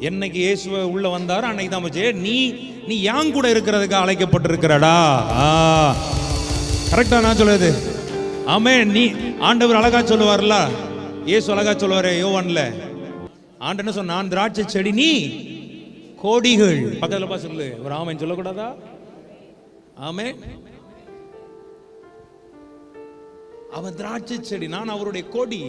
என்னைக்கு இயேசுவை உள்ள வந்தாரோ அன்னைக்கு தான் போச்சு. நீ யான் கூட இருக்கிறதுக்கு அழைக்கப்பட்டிருக்கிறடா. கரெக்டா நான் சொல்றது? ஆமே. நீ ஆண்டவர் அழகா சொல்லுவார்ல, இயேசு அழகா சொல்லுவாரு யோவான்ல. ஆண்டவர் என்ன சொன்ன? நான் திராட்சை செடி, நீ கோடிகள். பக்கத்துல பா சொல்லு. ஒரு ஆமென் சொல்லக்கூடாதா? ஆமே. அவன் திராட்சை செடி, நான் அவருடைய கொடி.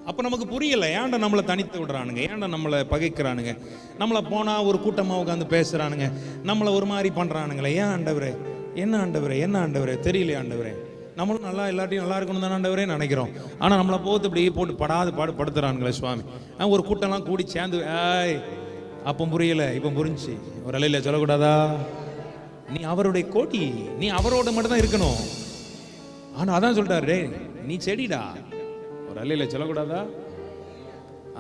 அப்ப நமக்கு புரியல, ஏன்டா நம்மளை தனித்து விடுறானுங்க, ஏன்டா நம்மளை பகைக்கிறானுங்க, நம்மளை போனா ஒரு கூட்டமா உட்காந்து பேசுறானுங்க, நம்மளை ஒரு மாதிரி பண்றானுங்களே. ஏன் ஆண்டவரே? என்ன ஆண்டவரே? என்ன ஆண்டவரே? தெரியலையே ஆண்டவரே. நம்மளும் நல்லா எல்லாத்தையும் நல்லா இருக்கணும் தானே ஆண்டவரே நினைக்கிறோம். ஆனா நம்மளை போட்டு இப்படி போட்டு படுத்துறானுங்களே சுவாமி. ஒரு கூட்டம்லாம் கூடி சேர்ந்து அப்போ புரியல, இப்போ புரிஞ்சு. ஒரு அலையில சொல்லக்கூடாதா? நீ அவருடைய கோடி, நீ அவரோட மட்டும் தான் இருக்கணும். ஆனா அதான் சொல்லிட்டாரு, நீ செடிடா. ஒரு அலையில சொல்லக்கூடாதா?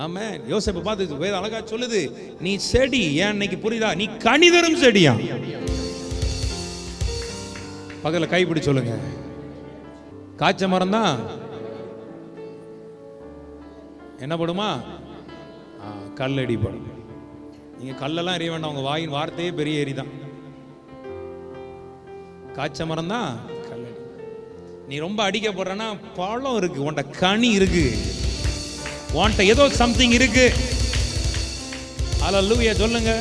ஆமா. யோசேப்பை பார்த்து வேத அழகா சொல்லுது, நீ செடி. ஏன் இன்னைக்கு புரியுதா? நீ கனி தரும் செடியா. பக்கத்துல கைப்பிடி சொல்லுங்க. காய்ச்ச மரம் தான் என்ன படுமா? கல்லடி படும். நீங்க கல்லெல்லாம் எறிய வேண்டாம், உங்க வாயின் வார்த்தையே பெரிய எரிதான். காய்ச்ச மரம் தான் கல்லடி. நீ ரொம்ப அடிக்கப்படுறனா பழம் இருக்கு, உன்ட கனி இருக்கு, உன்ட ஏதோ சம்திங் இருக்கு. அல்லேலூயா சொல்லுங்க.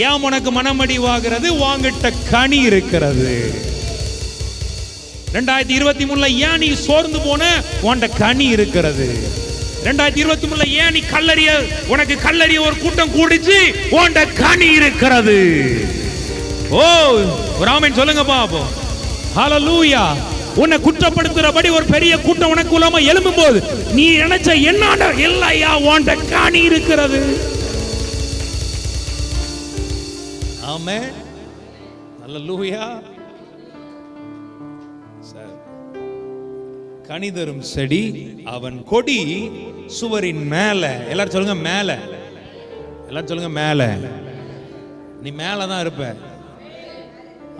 ஏன் உனக்கு மனமடிவாகிறது? உன்கிட்ட கனி இருக்கிறது. 2023 ஏன் நீ சோர்ந்து போன? உன்ட கனி இருக்கிறது. 2023 ஏன் நீ உனக்கு கல்லறிய ஒரு கூட்டம் கூடிச்சு? உன்ட கனி இருக்கிறது. ஓ, ஒரு ஆமென் சொல்லுங்க பாப்போம். ஹல்லேலூயா. உன்னை குற்றப்படுத்துறபடி ஒரு பெரிய கூட்டம் உனக்கு உலமா எழும்பும் போது நீ நினைச்ச என்னடா இல்லையா, உன்ட கனி இருக்கிறது. ஆமென். ஹல்லேலூயா. கனி தரும் செடி, அவன் கொடி சுவரின் மேல. எல்லாரும் சொல்லுங்க மேல. எல்லாரும் சொல்லுங்க மேல. நீ மேலதான் இருப்ப.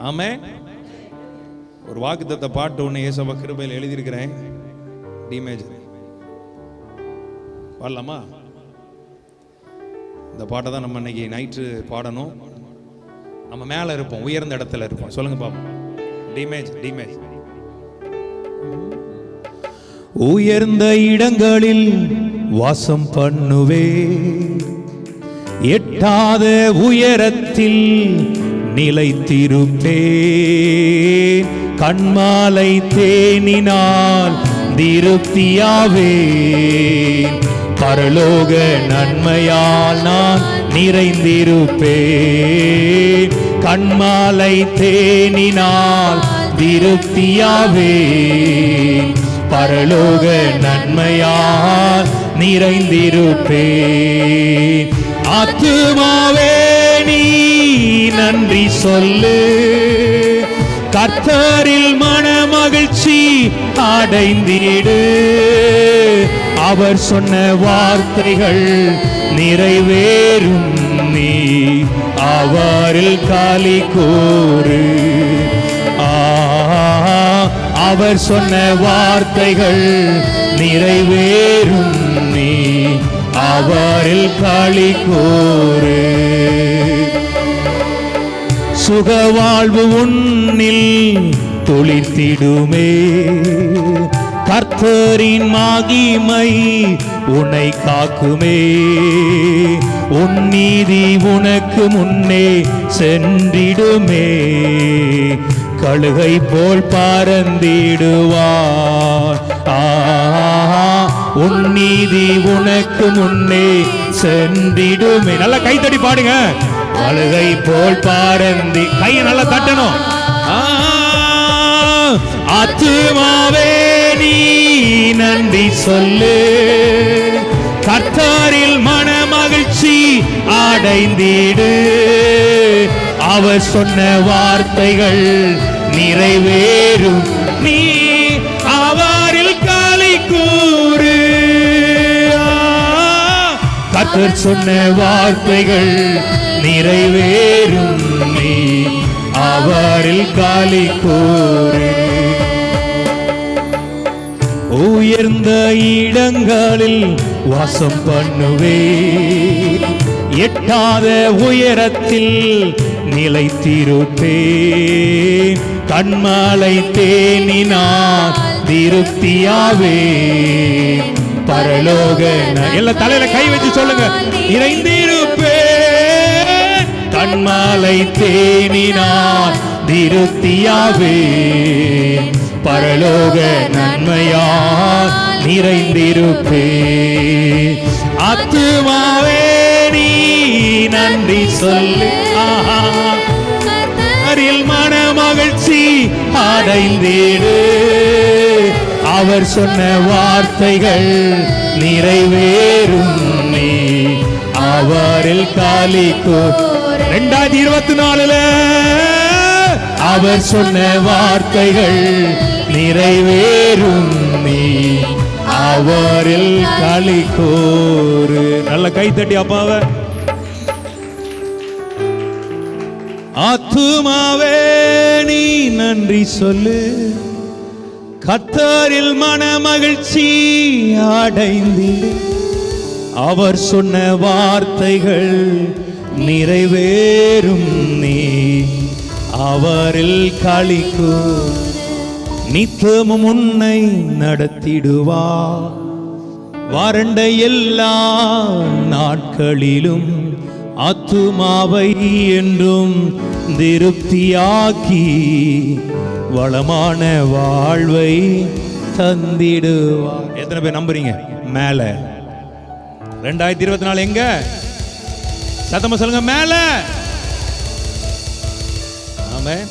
ஆமென். ஒரு வாக்குத்தத்த பாட்டு ஒண்ணு இயேசுவ கிருபையில் எழுதியிருக்கிறேன். டி மேஜர் பாடலாமா? இந்த பாட்டை தான் நம்ம இன்னைக்கு நைட்டு பாடணும். நம்ம மேலே இருப்போம், உயர்ந்த இடத்துல இருப்போம். சொல்லுங்க பாப்போம். D major, D major. உயர்ந்த இடங்களில் வாசம் பண்ணுவே, எட்டாத உயரத்தில் நிலைத்திருப்பே, கண்மாலை தேனினால் திருப்தியாவே, பரலோக நன்மையால் நான் நிறைந்திருப்பே, கண்மாலை தேனினால் திருப்தியாவே, பரலோக நன்மையால் நிறைந்திருப்பே. ஆத்துமாவே நீ நன்றி சொல்லு, கர்த்தரில் மனமகிழ்ச்சி அடைந்திடு, அவர் சொன்ன வார்த்தைகள் நிறைவேறும், நீ அவரில் களி கூறு. அவர் சொன்ன வார்த்தைகள் நிறைவேறும், நீ அவரில் களி கூறு. சுகவாழ்வு உன்னில் துளிர்த்திடுமே, கர்த்தரின் மகிமை உன்னை காக்குமே, உன் நீதி உனக்கு முன்னே சென்றிடுமே, கழுகை போல் பறந்திடுவார். உன் நீதி உனக்கு முன்னே சென்றிடுமே. நல்லா கைத்தடி பாடுங்க. கழுகை போல் பறந்தி, கையை நல்லா தட்டணும். ஆத்துமாவே நீ நன்றி சொல்லு, கர்த்தரில் மனமகிழ்ச்சி அடைந்திடு, அவர் சொன்ன வார்த்தைகள் நிறைவேறும், நீ அவரில் களி கூறு. கர்த்தர் சொன்ன வார்த்தைகள் நிறைவேறும், நீ அவரில் களி கூறு. உயர்ந்த இடங்களில் வாசம் பண்ணுவே, எட்டாத உயரத்தில் நிலைத்திருப்பே, கண்மாலை தேனினால் திருப்தியாவே, பரலோக எல்லாம் தலையில கை வச்சு சொல்லுங்க. நிறைந்திருப்பே, கண்மாலை தேனினால் திருப்தியாவே, பரலோக நன்மையால் நிறைந்திருப்பே. ஆத்துமாவே நீ நன்றி சொல்லு, அரில் மனமகிழ்ச்சி அடைந்திடு, அவர் சொன்ன வார்த்தைகள் நிறைவேறும், நீ அவரில் களி கூறு. 2024 அவர் சொன்ன வார்த்தைகள் நிறைவேறும், நீ அவரில் களி கூறு. நல்ல கைத்தட்டி அப்பாவை. ஆத்துமாவே நீ நன்றி சொல்லு, கர்த்தரில் மனமகிழ்ச்சி அடைந்திடு, அவர் சொன்ன வார்த்தைகள் நிறைவேறும், நீ அவரில் களி கூறு. நித்தமும் உன்னை நடத்திடுவார், வறண்ட எல்லா நாட்களிலும் ஆத்துமாவை என்றும் திருப்தியாக்கி, வளமான வாழ்வை தந்திடுவார். எத்தனை பேர் நம்புறீங்க? மேல 2024 எங்க? சத்தமா சொல்லுங்க, மேல. ஆமென்.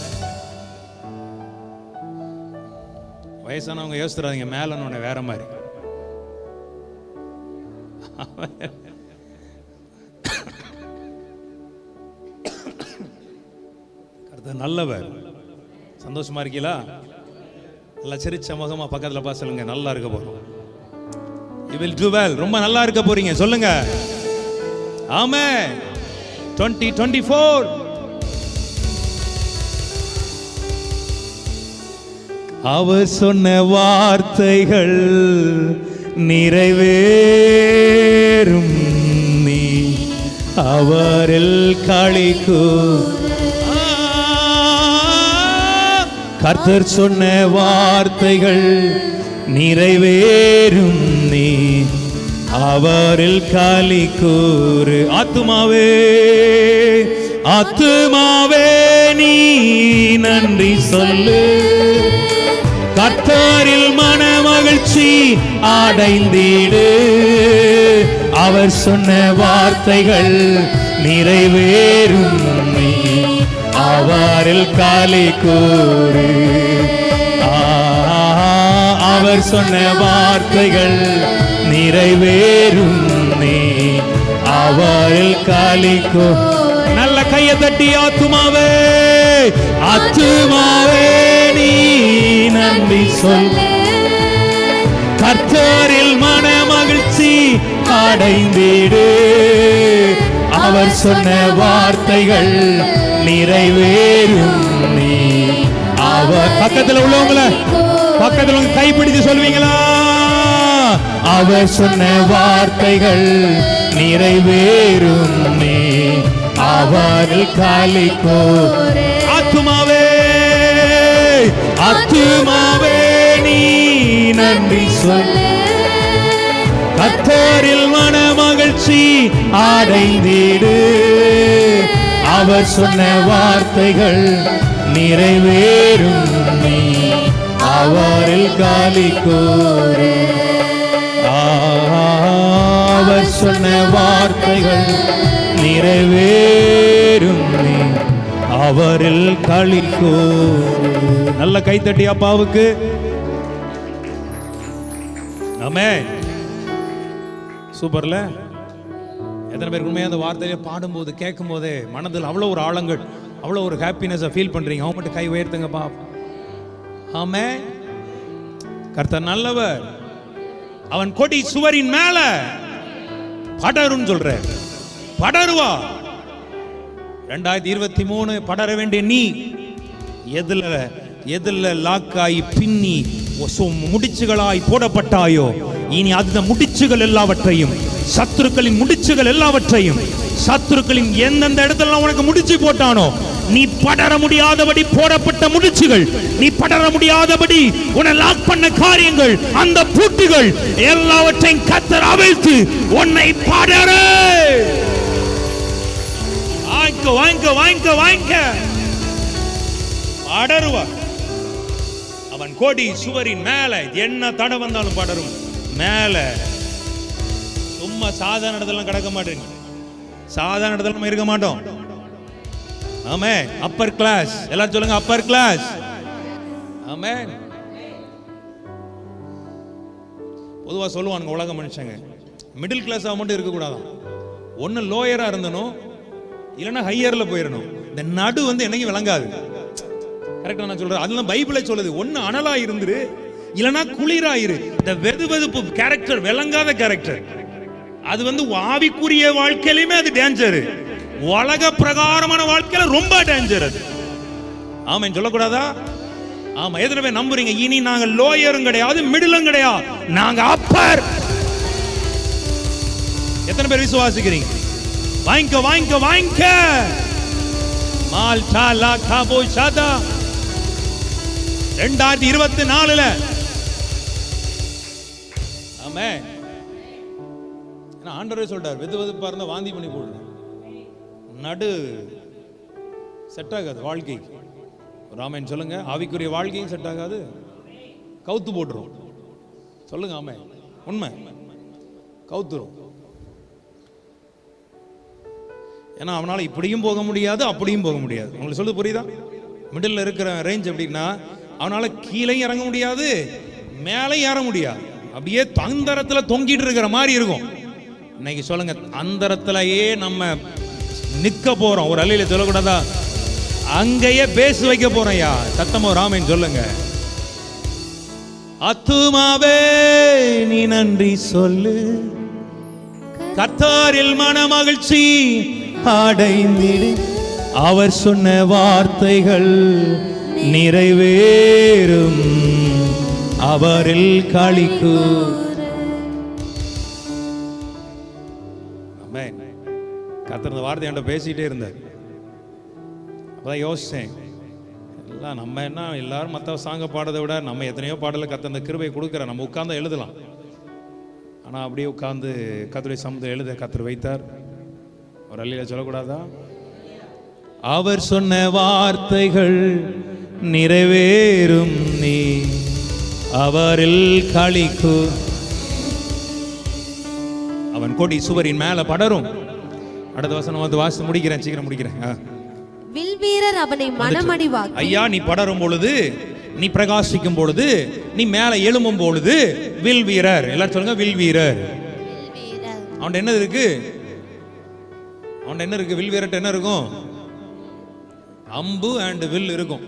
வயசானவங்க யோசிச்சுறாதீங்க, மேலன்னு வேற மாதிரி. கர்த்தர் நல்லவர். சந்தோஷமா இருக்கீங்களா? நல்லா சிரிச்ச முகமா பக்கத்துல பார்த்து சொல்லுங்க, நல்லா இருக்க போறோம். You will do well. ரொம்ப நல்லா இருக்க போறீங்க. சொல்லுங்க ஆமென். 2024 அவர் சொன்ன வார்த்தைகள் நிறைவேறும், நீ அவரில் களிக்கூர். கர்த்தர் சொன்ன வார்த்தைகள் நிறைவேறும், நீ அவரில் களிக்கூறு. ஆத்துமாவே ஆத்துமாவே நீ நன்றி சொல்லு, கர்த்தரில் மன மகிழ்ச்சி அடைந்திடு. அவர் சொன்ன வார்த்தைகள் நிறைவேறும், நீ அவரில் களிக்கூறு. அவர் சொன்ன வார்த்தைகள் நிறைவேறும், நீ அவரில் களிக்கூறு. நல்ல கையை தட்டி ஆத்துமாவே ஆத்துமாவே நீ நன்றி சொல்லு, கர்த்தரில் மன மகிழ்ச்சி அடைந்திடு. அவர் சொன்ன வார்த்தைகள் நிறைவேறும், நீ அவர். பக்கத்தில் உள்ளவங்கள பக்கத்தில் உங்க கைப்பிடிச்சு சொல்வீங்களா? அவர் சொன்ன வார்த்தைகள் நிறைவேறும், நீ அவரில் களிக்கூர். ஆத்துமாவே ஆத்துமாவே நீ நன்றி சொல்லு, கர்த்தரில் மன மகிழ்ச்சி அடைந்திடு. அவர் சொன்ன வார்த்தைகள் நிறைவேறும், நீ அவரில் களிக்கூர். அவர் சொன்ன வார்த்தைகள் நிறைவேறும், நீ அவரில் களிக்கூர். நல்ல கைத்தட்டி அப்பாவுக்கு. ஆமென். சூப்பர்ல. எத்தனை பேருக்கு உண்மையா அந்த வார்த்தையை பாடும்போது கேட்கும் போதே மனதில் அவ்வளோ ஒரு ஆழங்கள், அவ்வளோ ஒரு ஹாப்பினஸை ஃபீல் பண்றீங்க? அவங்க மட்டும் கை உயர்த்துங்க பா. ஆமென். கர்த்தர் நல்லவர். அவன் கொடி சுவரின் மேல படரும் சொல்ற, படருவா. 2023 படர வேண்டிய நீ எதுல லாக்காய் பின்னி முடிச்சுகளாய் போடப்பட்டாயோ, இனி அந்த முடிச்சுகள் எல்லாவற்றையும், சத்துருக்களின் முடிச்சுகள் எல்லாவற்றையும், சத்துருக்களின் எந்தெந்த இடத்துல உனக்கு முடிச்சு போட்டானோ, நீ படர முடியாதபடி போடப்பட்ட முடிச்சுகள், நீ படர முடியாதபடி உன்னை லாக் பண்ண காரியங்கள், அந்த பூட்டுகள் எல்லாவற்றையும் கர்த்தர் அவிழ்த்து உன்னை படர. வாங்க படருவா. அவன் கொடி சுவரின் மேல என்ன தடை வந்தாலும் படரும். மேல சும்மா சாதாரண இடத்துல கிடக்க மாட்டேன், சாதாரண இடத்துல நம்ம இருக்க மாட்டோம். ஆமே. Upper class. எல்லாரும் சொல்லுங்க அப்பர் கிளாஸ். ஆமே. பொதுவா சொல்லுவானுங்க உலக மனுஷங்க, மிடில் கிளாஸா மட்டும் இருக்க கூடாதான், ஒன்னு லோயரா இருந்தனும், இல்லைன்னா ஹையர்ல போயிடணும். இந்த நடு என்னைக்கு விளங்காது. கரெக்டா நான் சொல்றேன்? அதெல்லாம் பைபிளே சொல்லுது. ஒன்னு அனலா இருந்துரு, இல்லைன்னா குளிராயிரு. இந்த வெதுவெதுப்பு கேரக்டர், விளங்காத கேரக்டர், அது ஆவிக்குரிய வாழ்க்கையிலுமே அது டேஞ்சர், உலக பிரகாரமான வாழ்க்கையில ரொம்ப டேஞ்சர் அது. ஆமென் சொல்லக்கூடாதா? ஆமா. எத்தனை பேர் நம்புறீங்க இனி நாங்க லோயரும் கிடையாது, மிடிலும் கிடையாது, நாங்க அப்பர்? எத்தனை பேர் விசுவாசிக்கிறீங்க? வாங்கிக்க வாங்கிக்க வாங்கிக்க. மால் சாலா காபோ சாதா 2024ல. ஆமென். ஆண்டவரே சொல்றார், வெது வெதுப்பா இருந்தா வாந்தி பண்ணி போடு, நடு செட் ஆகாது வாழ்க்கைக்கு. ஆமென் சொல்லுங்க. ஆவிக்குரிய வாழ்க்கையும் செட் ஆகாது, கவுத்து போட்டுரும். சொல்லுங்க ஆமென். உண்மை, கவுத்துரும். ஏன்னா அவனால இப்படியும் போக முடியாது, அப்படியும் போக முடியாது. உங்களுக்கு சொல்லுது புரியுதா? மிடில் இருக்கிற ரேஞ்ச் எப்படின்னா, அவனால கீழையும் இறங்க முடியாது, மேலையும் ஏற முடியாது, அப்படியே அந்தரத்துல தொங்கிட்டு இருக்கிற மாதிரி இருக்கும். இன்னைக்கு சொல்லுங்க, அந்தரத்திலேயே நம்ம நிக்க போறோம். ஒரு அலையில சொல்லக்கூடாதா? அங்கேயே பேச வைக்க போறோம். யா சத்தமோ ராமன் சொல்லுங்க. ஆத்துமாவே நீ நன்றி சொல்லு, கர்த்தரில் மன மகிழ்ச்சி அடைந்திடு. அவர் சொன்ன வார்த்தைகள் நிறைவேறும் அவரில் களிக்கூர். ஆமென். கர்த்தர் இந்த வார்த்தை என்கிட்ட பேசிட்டே இருந்தார். அப்பதான் யோசிச்சேன், எல்லாம் நம்ம என்ன எல்லாரும் மற்ற சாங்க பாடுறதை விட நம்ம எத்தனையோ பாடலை கர்த்தர் அந்த கிருபையை கொடுக்குற, நம்ம உட்கார்ந்து எழுதலாம். ஆனால் அப்படியே உட்கார்ந்து கர்த்தருடைய சமூகத்தை எழுத கர்த்தர் வைத்தார். ஒரு அல்லேலூயா சொல்லக்கூடாதா? அவர் சொன்ன வார்த்தைகள் நிறைவேறும், நீ அவரில் களிக்கூர். அவன் கொடி சுவரின் மேல படரும். அடுத்த வசனம் வந்து வாசித்து முடிக்கிறேன், சீக்கிரம் முடிக்கிறேன். வில்வீரர் அவனை மனமடிவாக்கி. ஐயா, நீ படரும் பொழுது, நீ பிரகாசிக்கும் பொழுது, நீ மேல எழும்பும் பொழுது, வில் வீரர், எல்லாரும் சொல்லுங்க, வில் வீரர். அவன் என்ன இருக்கு? அவன் என்ன இருக்கு? வில் வீரர் என்ன இருக்கும்? அம்பு அண்ட் வில் இருக்கும்.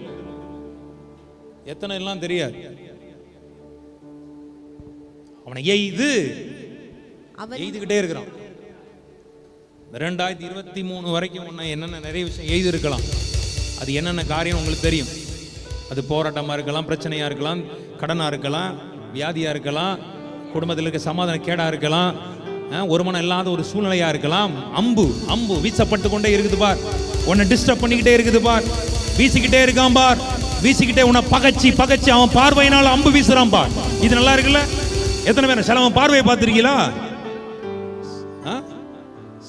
எத்தனை எல்லாம் தெரியாது. அவனை எய்துகிட்டே இருக்கிறான். 2023 வரைக்கும் என்னென்ன நிறைய விஷயம் எய்து இருக்கலாம். அது என்னென்ன காரியம் உங்களுக்கு தெரியும். அது போராட்டமா இருக்கலாம், பிரச்சனையா இருக்கலாம், கடனா இருக்கலாம், வியாதியா இருக்கலாம், குடும்பத்தில் இருக்க சமாதான கேடா இருக்கலாம், ஒரு மனம் இல்லாத ஒரு சூழ்நிலையா இருக்கலாம். அம்பு வீசப்பட்டு கொண்டே இருக்குது பார். உன்னை டிஸ்டர்ப் பண்ணிக்கிட்டே இருக்குது பார். வீசிக்கிட்டே இருக்கான் பார். வீசிக்கிட்டே உன்னை பகச்சி அவன் பார்வையினால அம்பு வீசுறான் பார். இது நல்லா இருக்குல்ல? எத்தனை பேர் சிலவன் பார்வையை பார்த்திருக்கீங்களா?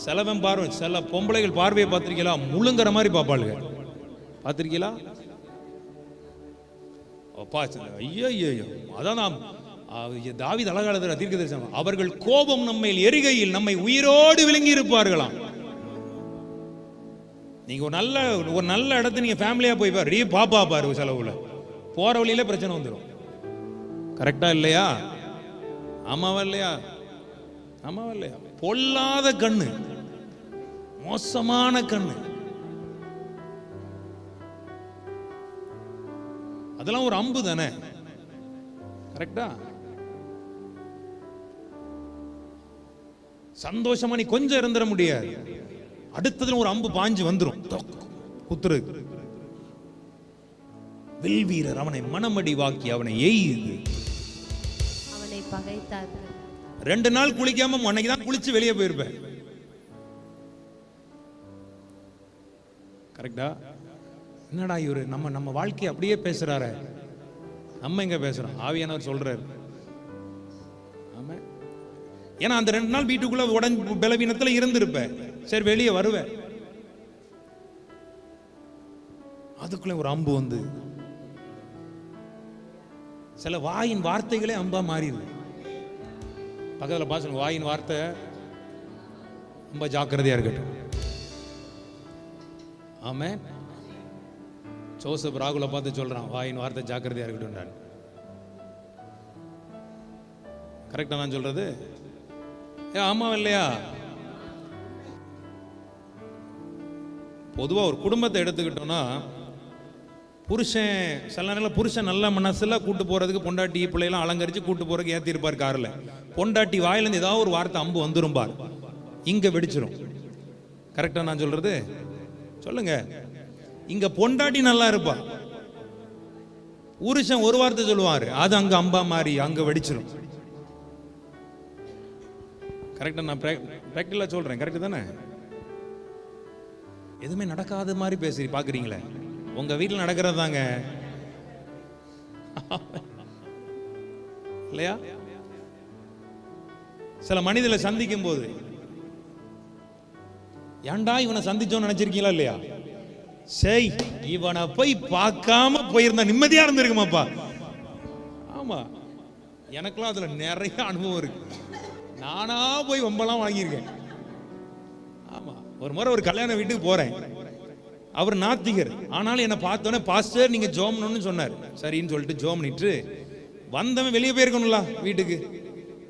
சிலவன் பார்வை, சில பொம்பளைகள் பார்வையை பார்த்திருக்கீங்களா? முழுங்குற மாதிரி பார்ப்பாளுங்க. பார்த்திருக்கீங்களா? ஐயோ, அதான் தாவீது அழகா எழுதுற தீர்க்கதரிசனம். அவர்கள் கோபம் நம்மை எரிகையில் நம்மை உயிரோடு விழுங்கி இருப்பார்களாம். நீங்க ஒரு நல்ல இடத்துல நீங்க ஃபேமிலியா போய் பாரு, பாப்பா பாரு, செலவுல போற வழியில பிரச்சனை வந்துடும். கரெக்டா இல்லையா? ஆமாவா இல்லையா? பொல்லாத கண்ணு, மோசமான கண்ணு, அதெல்லாம் ஒரு அம்பு தானே. கரெக்டா? சந்தோஷமா நீ கொஞ்சம் இருந்துட முடியாது. அடுத்ததுல ஒரு அம்பு பாஞ்சு வந்துரும், குத்துரு. வில் வீரர் அவனை மனமடி வாக்கி அவனை எய்து அவனை பகைத்தார்கள். 2 நாள் குளிக்காம அன்னைக்கு தான் குளிச்சு வெளியே போயிருப்பேன். கரெக்டா? என்னடா இவரு நம்ம வாழ்க்கையை அப்படியே பேசுறாரு. நம்ம எங்க பேசுறோம்? ஆவியானவர் சொல்றாரு. ஆமா, ஏன்னா அந்த 2 நாள் வீட்டுக்குள்ள உடஞ்சு பலவீனத்துல இருந்திருப்பேன். சரி, வெளியே வருவேன். அதுக்குள்ள ஒரு அம்பு வந்து சில வாயின் வார்த்தைகளே அம்பா மாறிடுது. பக்கத்துல பாசன வாயின் வார்த்தை ரொம்ப ஜாக்கிரதையா இருக்கட்டும். ஆமே, ஜோசப் ராகுல பார்த்து சொல்றான், வாயின் வார்த்தை ஜாக்கிரதையா இருக்கட்டும். கரெக்டா நான் சொல்றது? ஆமா இல்லையா? பொதுவா ஒரு குடும்பத்தை எடுத்துக்கிட்டோம்னா, புருஷன் சில நேரம் புருஷன் நல்ல மனசுல கூட்டு போறதுக்கு பொண்டாட்டி பிள்ளைலாம் அலங்கரிச்சு கூட்டு போறதுக்கு ஏத்தி இருப்பார் கார்ல. பொண்டாட்டி வாயிலிருந்து ஏதாவது ஒரு வார்த்தை அம்பு வந்துரும் பார், இங்க வெடிச்சிரும். கரெக்டா நான் சொல்றது? சொல்லுங்க. இங்க பொண்டாட்டி நல்லா இருப்பா, புருஷன் ஒரு வார்த்தை சொல்லுவாரு, அது அங்க அம்பா மாறி அங்க வெடிச்சிரும். கரெக்டா? நான் பிராக்டிகலா சொல்றேன். கரெக்ட் தானே? எதுவுமே நடக்காத மாதிரி பேசி பாக்குறீங்களே, உங்க வீட்டில் நடக்கிறது தாங்க இல்லையா? சில மனிதர்களை சந்திக்கும் போது, ஏன்டா இவனை சந்திச்சோன்னு நினைச்சிருக்கீங்களா இல்லையா? சரி, இவனை போய் பார்க்காம போயிருந்தா நிம்மதியா இருந்திருக்குமாப்பா. ஆமா, எனக்கெல்லாம் அதுல நிறைய அனுபவம் இருக்கு. நானா போய் வம்பெல்லாம் வாங்கியிருக்கேன். ஆமா, ஒரு முறை ஒரு கல்யாண வீட்டுக்கு போறேன். அவர் நாத்திகர், ஆனாலும் என்னை பார்த்தோன்னே பாஸ்டர் நீங்க ஜோம்னு சொன்னார். சரின்னு சொல்லிட்டு ஜோம் நிட்டு வந்தவன் வெளியே போயிருக்கணும்ல வீட்டுக்கு.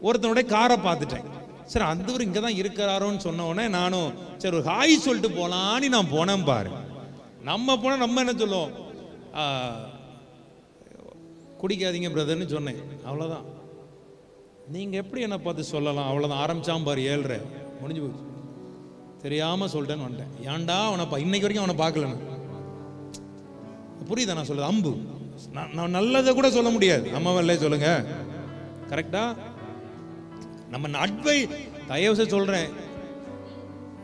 ஒருத்தனுடைய காரை பார்த்துட்டேன். சரி, அந்தவர் இங்கே தான் இருக்கிறாரோன்னு சொன்ன உடனே நானும் சரி ஒரு ஹாய் சொல்லிட்டு போலான்னு நான் போனேன் பாரு. நம்ம போனால் நம்ம என்ன சொல்லுவோம், குடிக்காதீங்க பிரதர்னு சொன்னேன், அவ்வளோதான். நீங்கள் எப்படி என்னை பார்த்து சொல்லலாம்? அவ்வளோதான். ஆரம்பிச்சாம் பாரு 7:30 முடிஞ்சு போச்சு. தெரியாமல் சொல்லிட்டேன்னு வந்துட்டேன். ஏன்டா அவனை இன்னைக்கு வரைக்கும் அவனை பார்க்கலன்னு. புரியுதா நான் சொல்றது? அம்பு. நான் நல்லதை கூட சொல்ல முடியாது. அம்மாவல்ல சொல்லுங்க, கரெக்டா? நம்ம தயவு செய்து சொல்றேன்,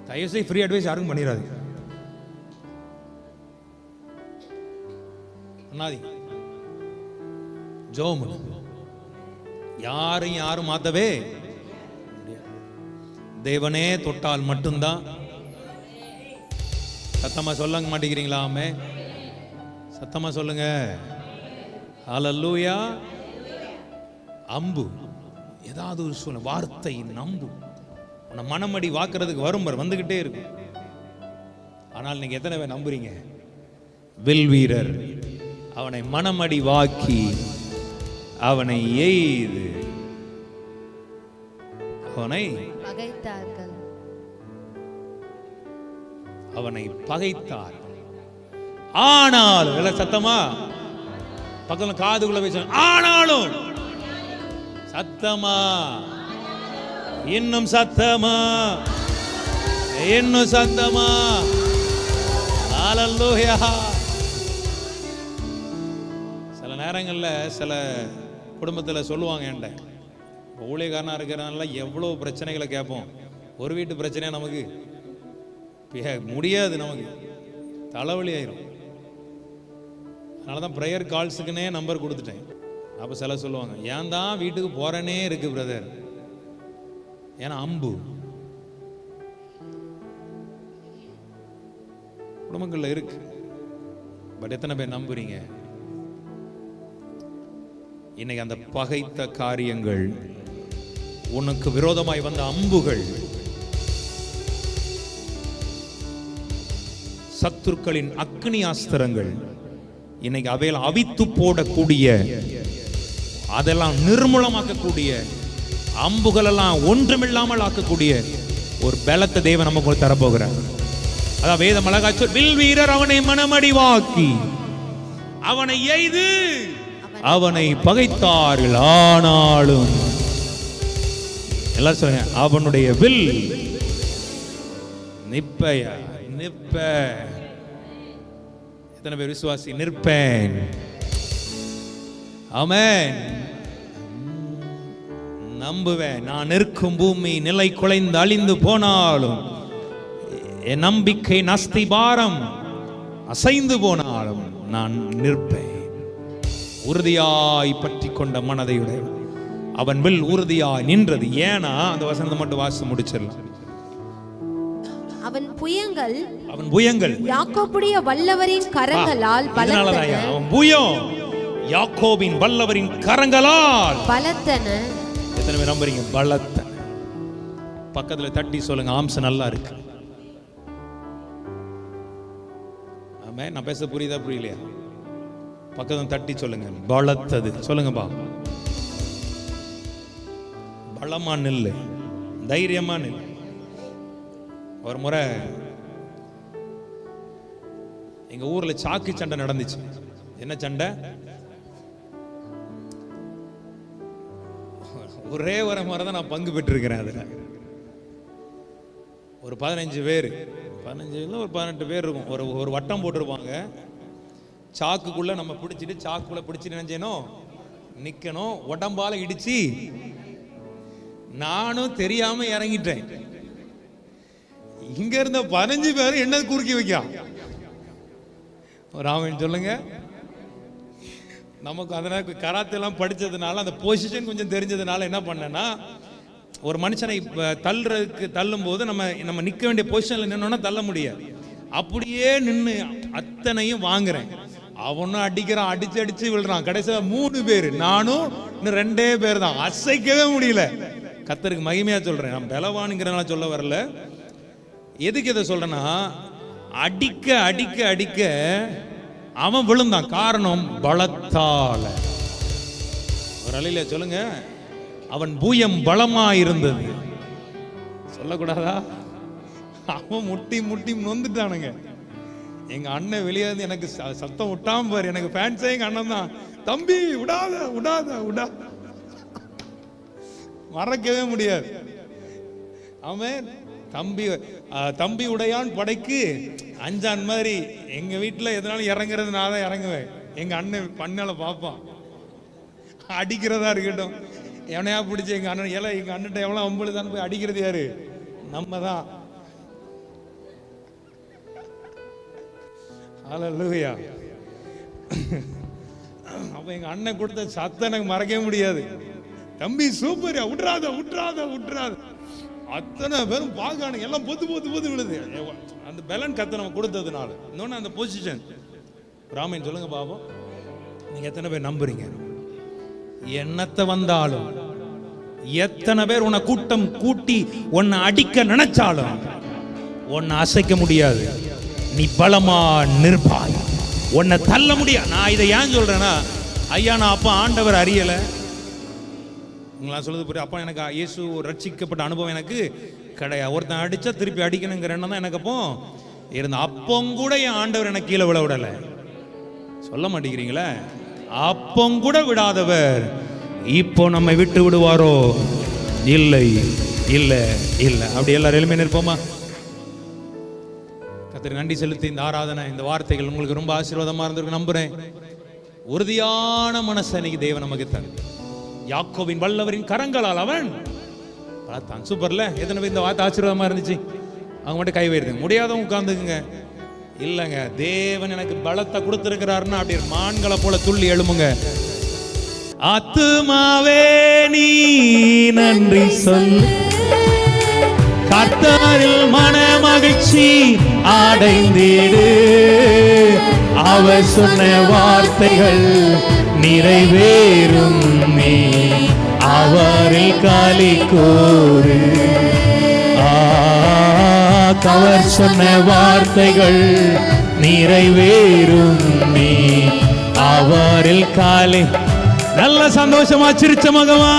தயவு செய்து ஃப்ரீ அட்வைஸ் யாருக்கும் பண்ணிடாது. ஜோம் யாரும் மாத்தவே தேவனே தொட்டால் மட்டும்தான். சத்தமா சொல்ல மாட்டேங்கிறீங்களா? ஆமே, சத்தமா சொல்லுங்க. ஹல்லேலூயா. அம்பு, ஏதாவது ஒரு சொல்ல வார்த்தையின் அம்பு உன்னை மனமடி வாக்குறதுக்கு வரும், வந்துகிட்டே இருக்கும். ஆனால் நீங்க எத்தனை பேர் நம்புறீங்க? வில் வீரர் அவனை மனமடி வாக்கி அவனை எய்து அவனை பகைத்தார்கள். அவனை பகைத்தார். ஆனாலும் சத்தமா பக்கத்துல காதுக்குள்ள பேச, ஆனாலும் சத்தமா, இன்னும் சத்தமா, இன்னும் சத்தமா. ஹல்லேலூயா. சில நேரங்கள்ல சில குடும்பத்துல சொல்லுவாங்க, என்கிட்ட ஊழியக்காரனா இருக்கிறனால எவ்வளவு பிரச்சனைகளை கேட்போம். ஒரு வீட்டு பிரச்சனையா நமக்கு முடியாது, நமக்கு தலைவலி ஆயிரும். அதனாலதான் ப்ரேயர் கால்ஸுக்குன்னே நம்பர் கொடுத்துட்டேன். அப்ப சில சொல்லுவாங்க, ஏன் தான் வீட்டுக்கு போறேனே இருக்கு பிரதர். ஏன்னா அம்பு குடும்பங்கள்ல இருக்கு. பட் எத்தனை பேர் நம்புறீங்க? இன்னைக்கு அந்த பகைத்த காரியங்கள், உனக்கு விரோதமாய் வந்த அம்புகள், சத்துருக்களின் அக்னி ஆஸ்திரங்கள், இன்னைக்கு அவையெல்லாம் அவித்து போடக்கூடிய, அதெல்லாம் நிர்மூலமாக்கக்கூடிய, அம்புகள் எல்லாம் ஒன்றுமில்லாமல் ஆக்கக்கூடிய ஒரு பலத்தை தேவன் நமக்கு தரப்போகிறார். அதான் வேதம் அழகா சொல், வில் வீரர் அவனை மனமடிவாக்கி அவனை எய்து அவனை பகைத்தார்கள். ஆனாலும் எல்லாரும் சொல்லுங்க, அவனுடைய வில் நிப்பையா நிப்ப. எத்தனை பேர் விசுவாசி? நிற்பேன். ஆமென். நம்புவேன். நான் நிற்கும் பூமி நிலை குலைந்து அழிந்து போனாலும், என் நம்பிக்கை அஸ்திபாரம் அசைந்து போனாலும் நான் நிற்பேன். உறுதியாய் பற்றி கொண்ட மனதையுடைய அவன் வில் உறுதியாய் நின்றது. ஏன்னா அந்த வசனத்தை மட்டும் வாசித்து முடிச்சிடலாம். அவன் புயங்கள் யாக்கோபுடைய வல்லவரின் கரங்களால் பலத்தன. அவன் புயம் யாக்கோபின் வல்லவரின் கரங்களால் பலத்தன. எத்தனை பேர் நம்புறீங்க? பலத்தன. பக்கத்துல தட்டி சொல்லுங்க, ஆம்சம் நல்லா இருக்கு. ஆமே, நான் பேச புரியுதா புரியலையா? பக்கத்துல தட்டி சொல்லுங்க, பலத்தது. சொல்லுங்க பா, பலமா நில்லு, தைரியமா நில்லு. ஒரு முறை எங்க ஊர்ல சாக்கு சண்டை நடந்துச்சு. என்ன சண்டை? ஒரே ஒரு முறை தான் நான் பங்கு பெற்றிருக்கிறேன். அதுல ஒரு 15 பேர், 15 ஒரு 18 பேர் இருக்கும். ஒரு வட்டம் போட்டிருப்பாங்க. சாக்குக்குள்ள நம்ம பிடிச்சிட்டு, சாக்குக்குள்ள பிடிச்சிட்டு என்ன செய்யணும்? நிக்கணும். உடம்பால இடிச்சு, நானும் தெரியாம இறங்கிட்டேன். இங்க இருந்த 15 பேர் என்ன குறுக்கி வைக்கான். ராமன் சொல்லுங்க. நமக்கு அதனால கராத்தே எல்லாம் படிச்சதுனால அந்த பொசிஷன் கொஞ்சம் தெரிஞ்சதுனால என்ன பண்ணேன்னா, ஒரு மனுஷனை தள்ளும் போது நம்ம நிக்க வேண்டிய பொசிஷன்ல நின்னோம்னா தள்ள முடியாது. அப்படியே நின்று அத்தனையும் வாங்குறேன். அவனும் அடிக்கிறான், அடிச்சு விழுறான். கடைசியா 3 பேர், நானும் இன்னும் 2 பேர் தான். அசைக்கவே முடியல. கர்த்தருக்கு மகிமையா சொல்றேன். நான் பலவானுங்கிறனால சொல்ல வரல. எதுக்கு இதை சொல்றேன்னா, அடிக்க அடிக்க அடிக்க அவன் விழுந்தான். காரணம் பலத்தால. ஒரு அலையில சொல்லுங்க, அவன் பூயம் பலமா இருந்தது. சொல்லக்கூடாதா? அவன் முட்டி முட்டி நொந்துட்டானுங்க. எங்க அண்ணன் வெளியே இருந்து எனக்கு சத்தம் விட்டாம பாரு. எனக்கு ஃபேன்ஸே எங்க அண்ணன் தான். தம்பி விடாத விடாத விடா, மறக்கவே முடியாது. அவன் தம்பி உடையான் படைக்கு அஞ்சான் மாதிரி எங்க வீட்டில் எதனாலும் இறங்குறது நான் தான் இறங்குவேன். எங்க அண்ணன் பண்ணால பார்ப்பான், அடிக்கிறதா இருக்கட்டும், எவனையா பிடிச்சி எங்க அண்ணன் எங்க அண்ணன் எவ்வளோ அம்பளு தான் போய் அடிக்கிறது யாரு? நம்ம தான். ஹல்லேலூயா. அப்ப எங்க அண்ணன் கொடுத்த சத்தம் எனக்கு மறக்கவே முடியாது. தம்பி சூப்பர், விட்றாத விட்றாத விட்றாத. அத்தனை பேரும் பார்க்கானுங்க, எல்லாம் பொத்து பொத்து பொத்து விழுது. அந்த பெலன் கத்தை நம்ம கொடுத்ததுனால. இன்னொன்னு அந்த பொசிஷன். ராமன் சொல்லுங்க பாப்போம், நீங்க எத்தனை பேர் நம்புறீங்க? என்னத்தை வந்தாலும், எத்தனை பேர் உன்னை கூட்டம் கூட்டி உன்னை அடிக்க நினைச்சாலும் உன்னை அசைக்க முடியாது. நீ பலமா நிற்பாய், உன்னை தள்ள முடியாது. நான் இதை ஏன் சொல்றேன்னா, ஐயா நான் அப்பா ஆண்டவர் அறியல, உங்களா சொல்லுது புரியும். அப்பா எனக்கு இயேசு ரட்சிக்கப்பட்ட அனுபவம் எனக்கு கிடையாது. ஒருத்தன் அடிச்சா திருப்பி அடிக்கணுங்கிற எண்ணம் தான் எனக்கு அப்போ இருந்த. அப்போங்கூட என் ஆண்டவர் எனக்கு கீழே விழ விடலை. சொல்ல மாட்டேங்கிறீங்களே, அப்போங்கூட விடாதவர் இப்போ நம்மை விட்டு விடுவாரோ? இல்லை இல்லை இல்லை. அப்படி எல்லாரும் எளிமையாக நிற்போமா? கர்த்தருக்கு நன்றி செலுத்தி இந்த ஆராதனை, இந்த வார்த்தைகள் உங்களுக்கு ரொம்ப ஆசீர்வாதமா இருந்திருக்கு நம்புறேன். உறுதியான மனசை இன்னைக்கு தேவன் நமக்கு தரு. யாக்கோபின் வல்லவரின் கரங்களால் அவன் வளர்த்தான். சூப்பர்ல. எத்தனை பேர் இந்த வார்த்தை ஆசீர்வாதமா இருந்துச்சு? அவங்க மட்டும் கை வைருங்க, முடியாதவங்க உட்கார்ந்துக்குங்க. இல்லைங்க, தேவன் எனக்கு பலத்தை கொடுத்திருக்கிறாருன்னா அப்படி மான்களை போல துள்ளி எழுமுங்க. ஆத்துமாவே நீ நன்றி சொல்லு, கர்த்தரில் மன மகிழ்ச்சி அடைந்திடு. அவர் சொன்ன வார்த்தைகள் நிறைவேறும், நீ அவரில் களி கூறு. அவர் சொன்ன வார்த்தைகள் நிறைவேறும், நீ அவரில் களி. நல்ல சந்தோஷமா சிரிச்ச மகமா.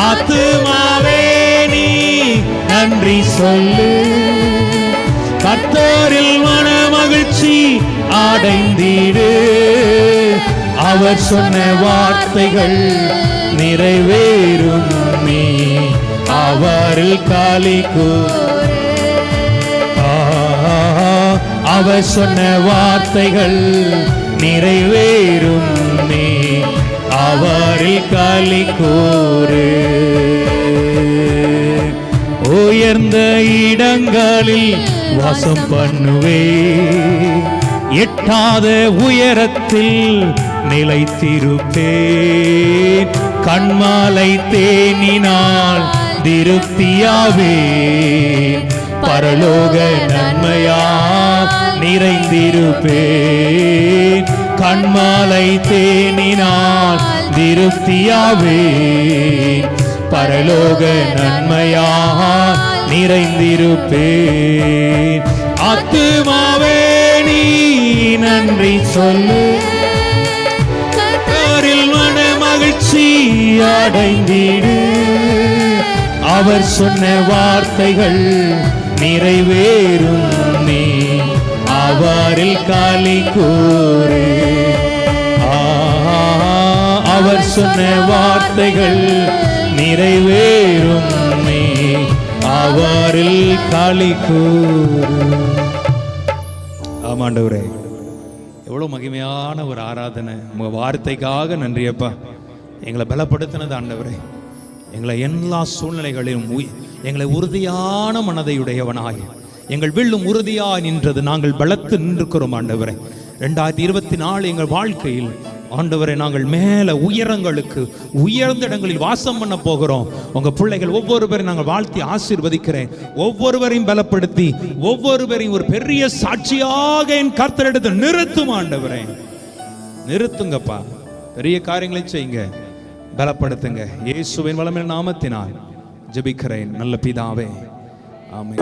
ஆத்துமாவே நீ நன்றி சொல்லு, கர்த்தரில் மன மகிழ்ச்சி அடைந்திடு. அவர் சொன்ன வார்த்தைகள் நிறைவேறும், நீ அவரில் களி கூறு. அவர் சொன்ன வார்த்தைகள் நிறைவேறும், நீ அவரில் களி கூறு. உயர்ந்த இடங்களில் வாசம் பண்ணுவே, எட்டாத உயரத்தில் நிலைத்திருப்பேன். கண்மாலை தேனினால் திருப்தியாவேன், பரலோக நன்மையால் நிறைந்திருப்பேன். கண்மாலை தேனினால் திருப்தியாவேன், பரலோக நன்மையால் நிறைந்திருப்பேன். ஆத்துமாவே நீ நன்றி சொல்லு, கர்த்தரில் மன மகிழ்ச்சி அடைந்திடு. அவர் சொன்ன வார்த்தைகள் நிறைவேறும், நீ அவரில் களி கூறு. அவர் சொன்ன வார்த்தைகள் நிறைவேறும், நீ அவரில் களி கூறு. ஆமாண்டவரே, எவ்வளவு மகிமையான ஒரு ஆராதனை. உங்க வார்த்தைக்காக நன்றி அப்பா. எங்களை பலப்படுத்தினது ஆண்டவரே. எங்களை எல்லா சூழ்நிலைகளிலும் எங்களை உறுதியான மனதையுடையவனாய் எங்கள் வில்லும் உறுதியாய் நின்றது. நாங்கள் பலத்து நின்றுக்கிறோம் ஆண்டவரே. 2024 எங்கள் வாழ்க்கையில் ஆண்டவரே நாங்கள் மேல உயரங்களுக்கு, உயர்ந்த இடங்களில் வாசம் பண்ண போகிறோம். உங்க பிள்ளைகள் ஒவ்வொருவரையும் நாங்கள் வாழ்த்தி ஆசீர்வதிக்கிறேன். ஒவ்வொருவரையும் பலப்படுத்தி ஒவ்வொருவரையும் ஒரு பெரிய சாட்சியாக என் கர்த்தரிடத்தில் நிறுத்தும் ஆண்டவரே. நிறுத்துங்கப்பா, பெரிய காரியங்களை செய்யுங்க, பலப்படுத்துங்க. இயேசுவின் வல்லமையான நாமத்தினால் ஜெபிக்கிறேன் நல்ல பிதாவே, ஆமென்.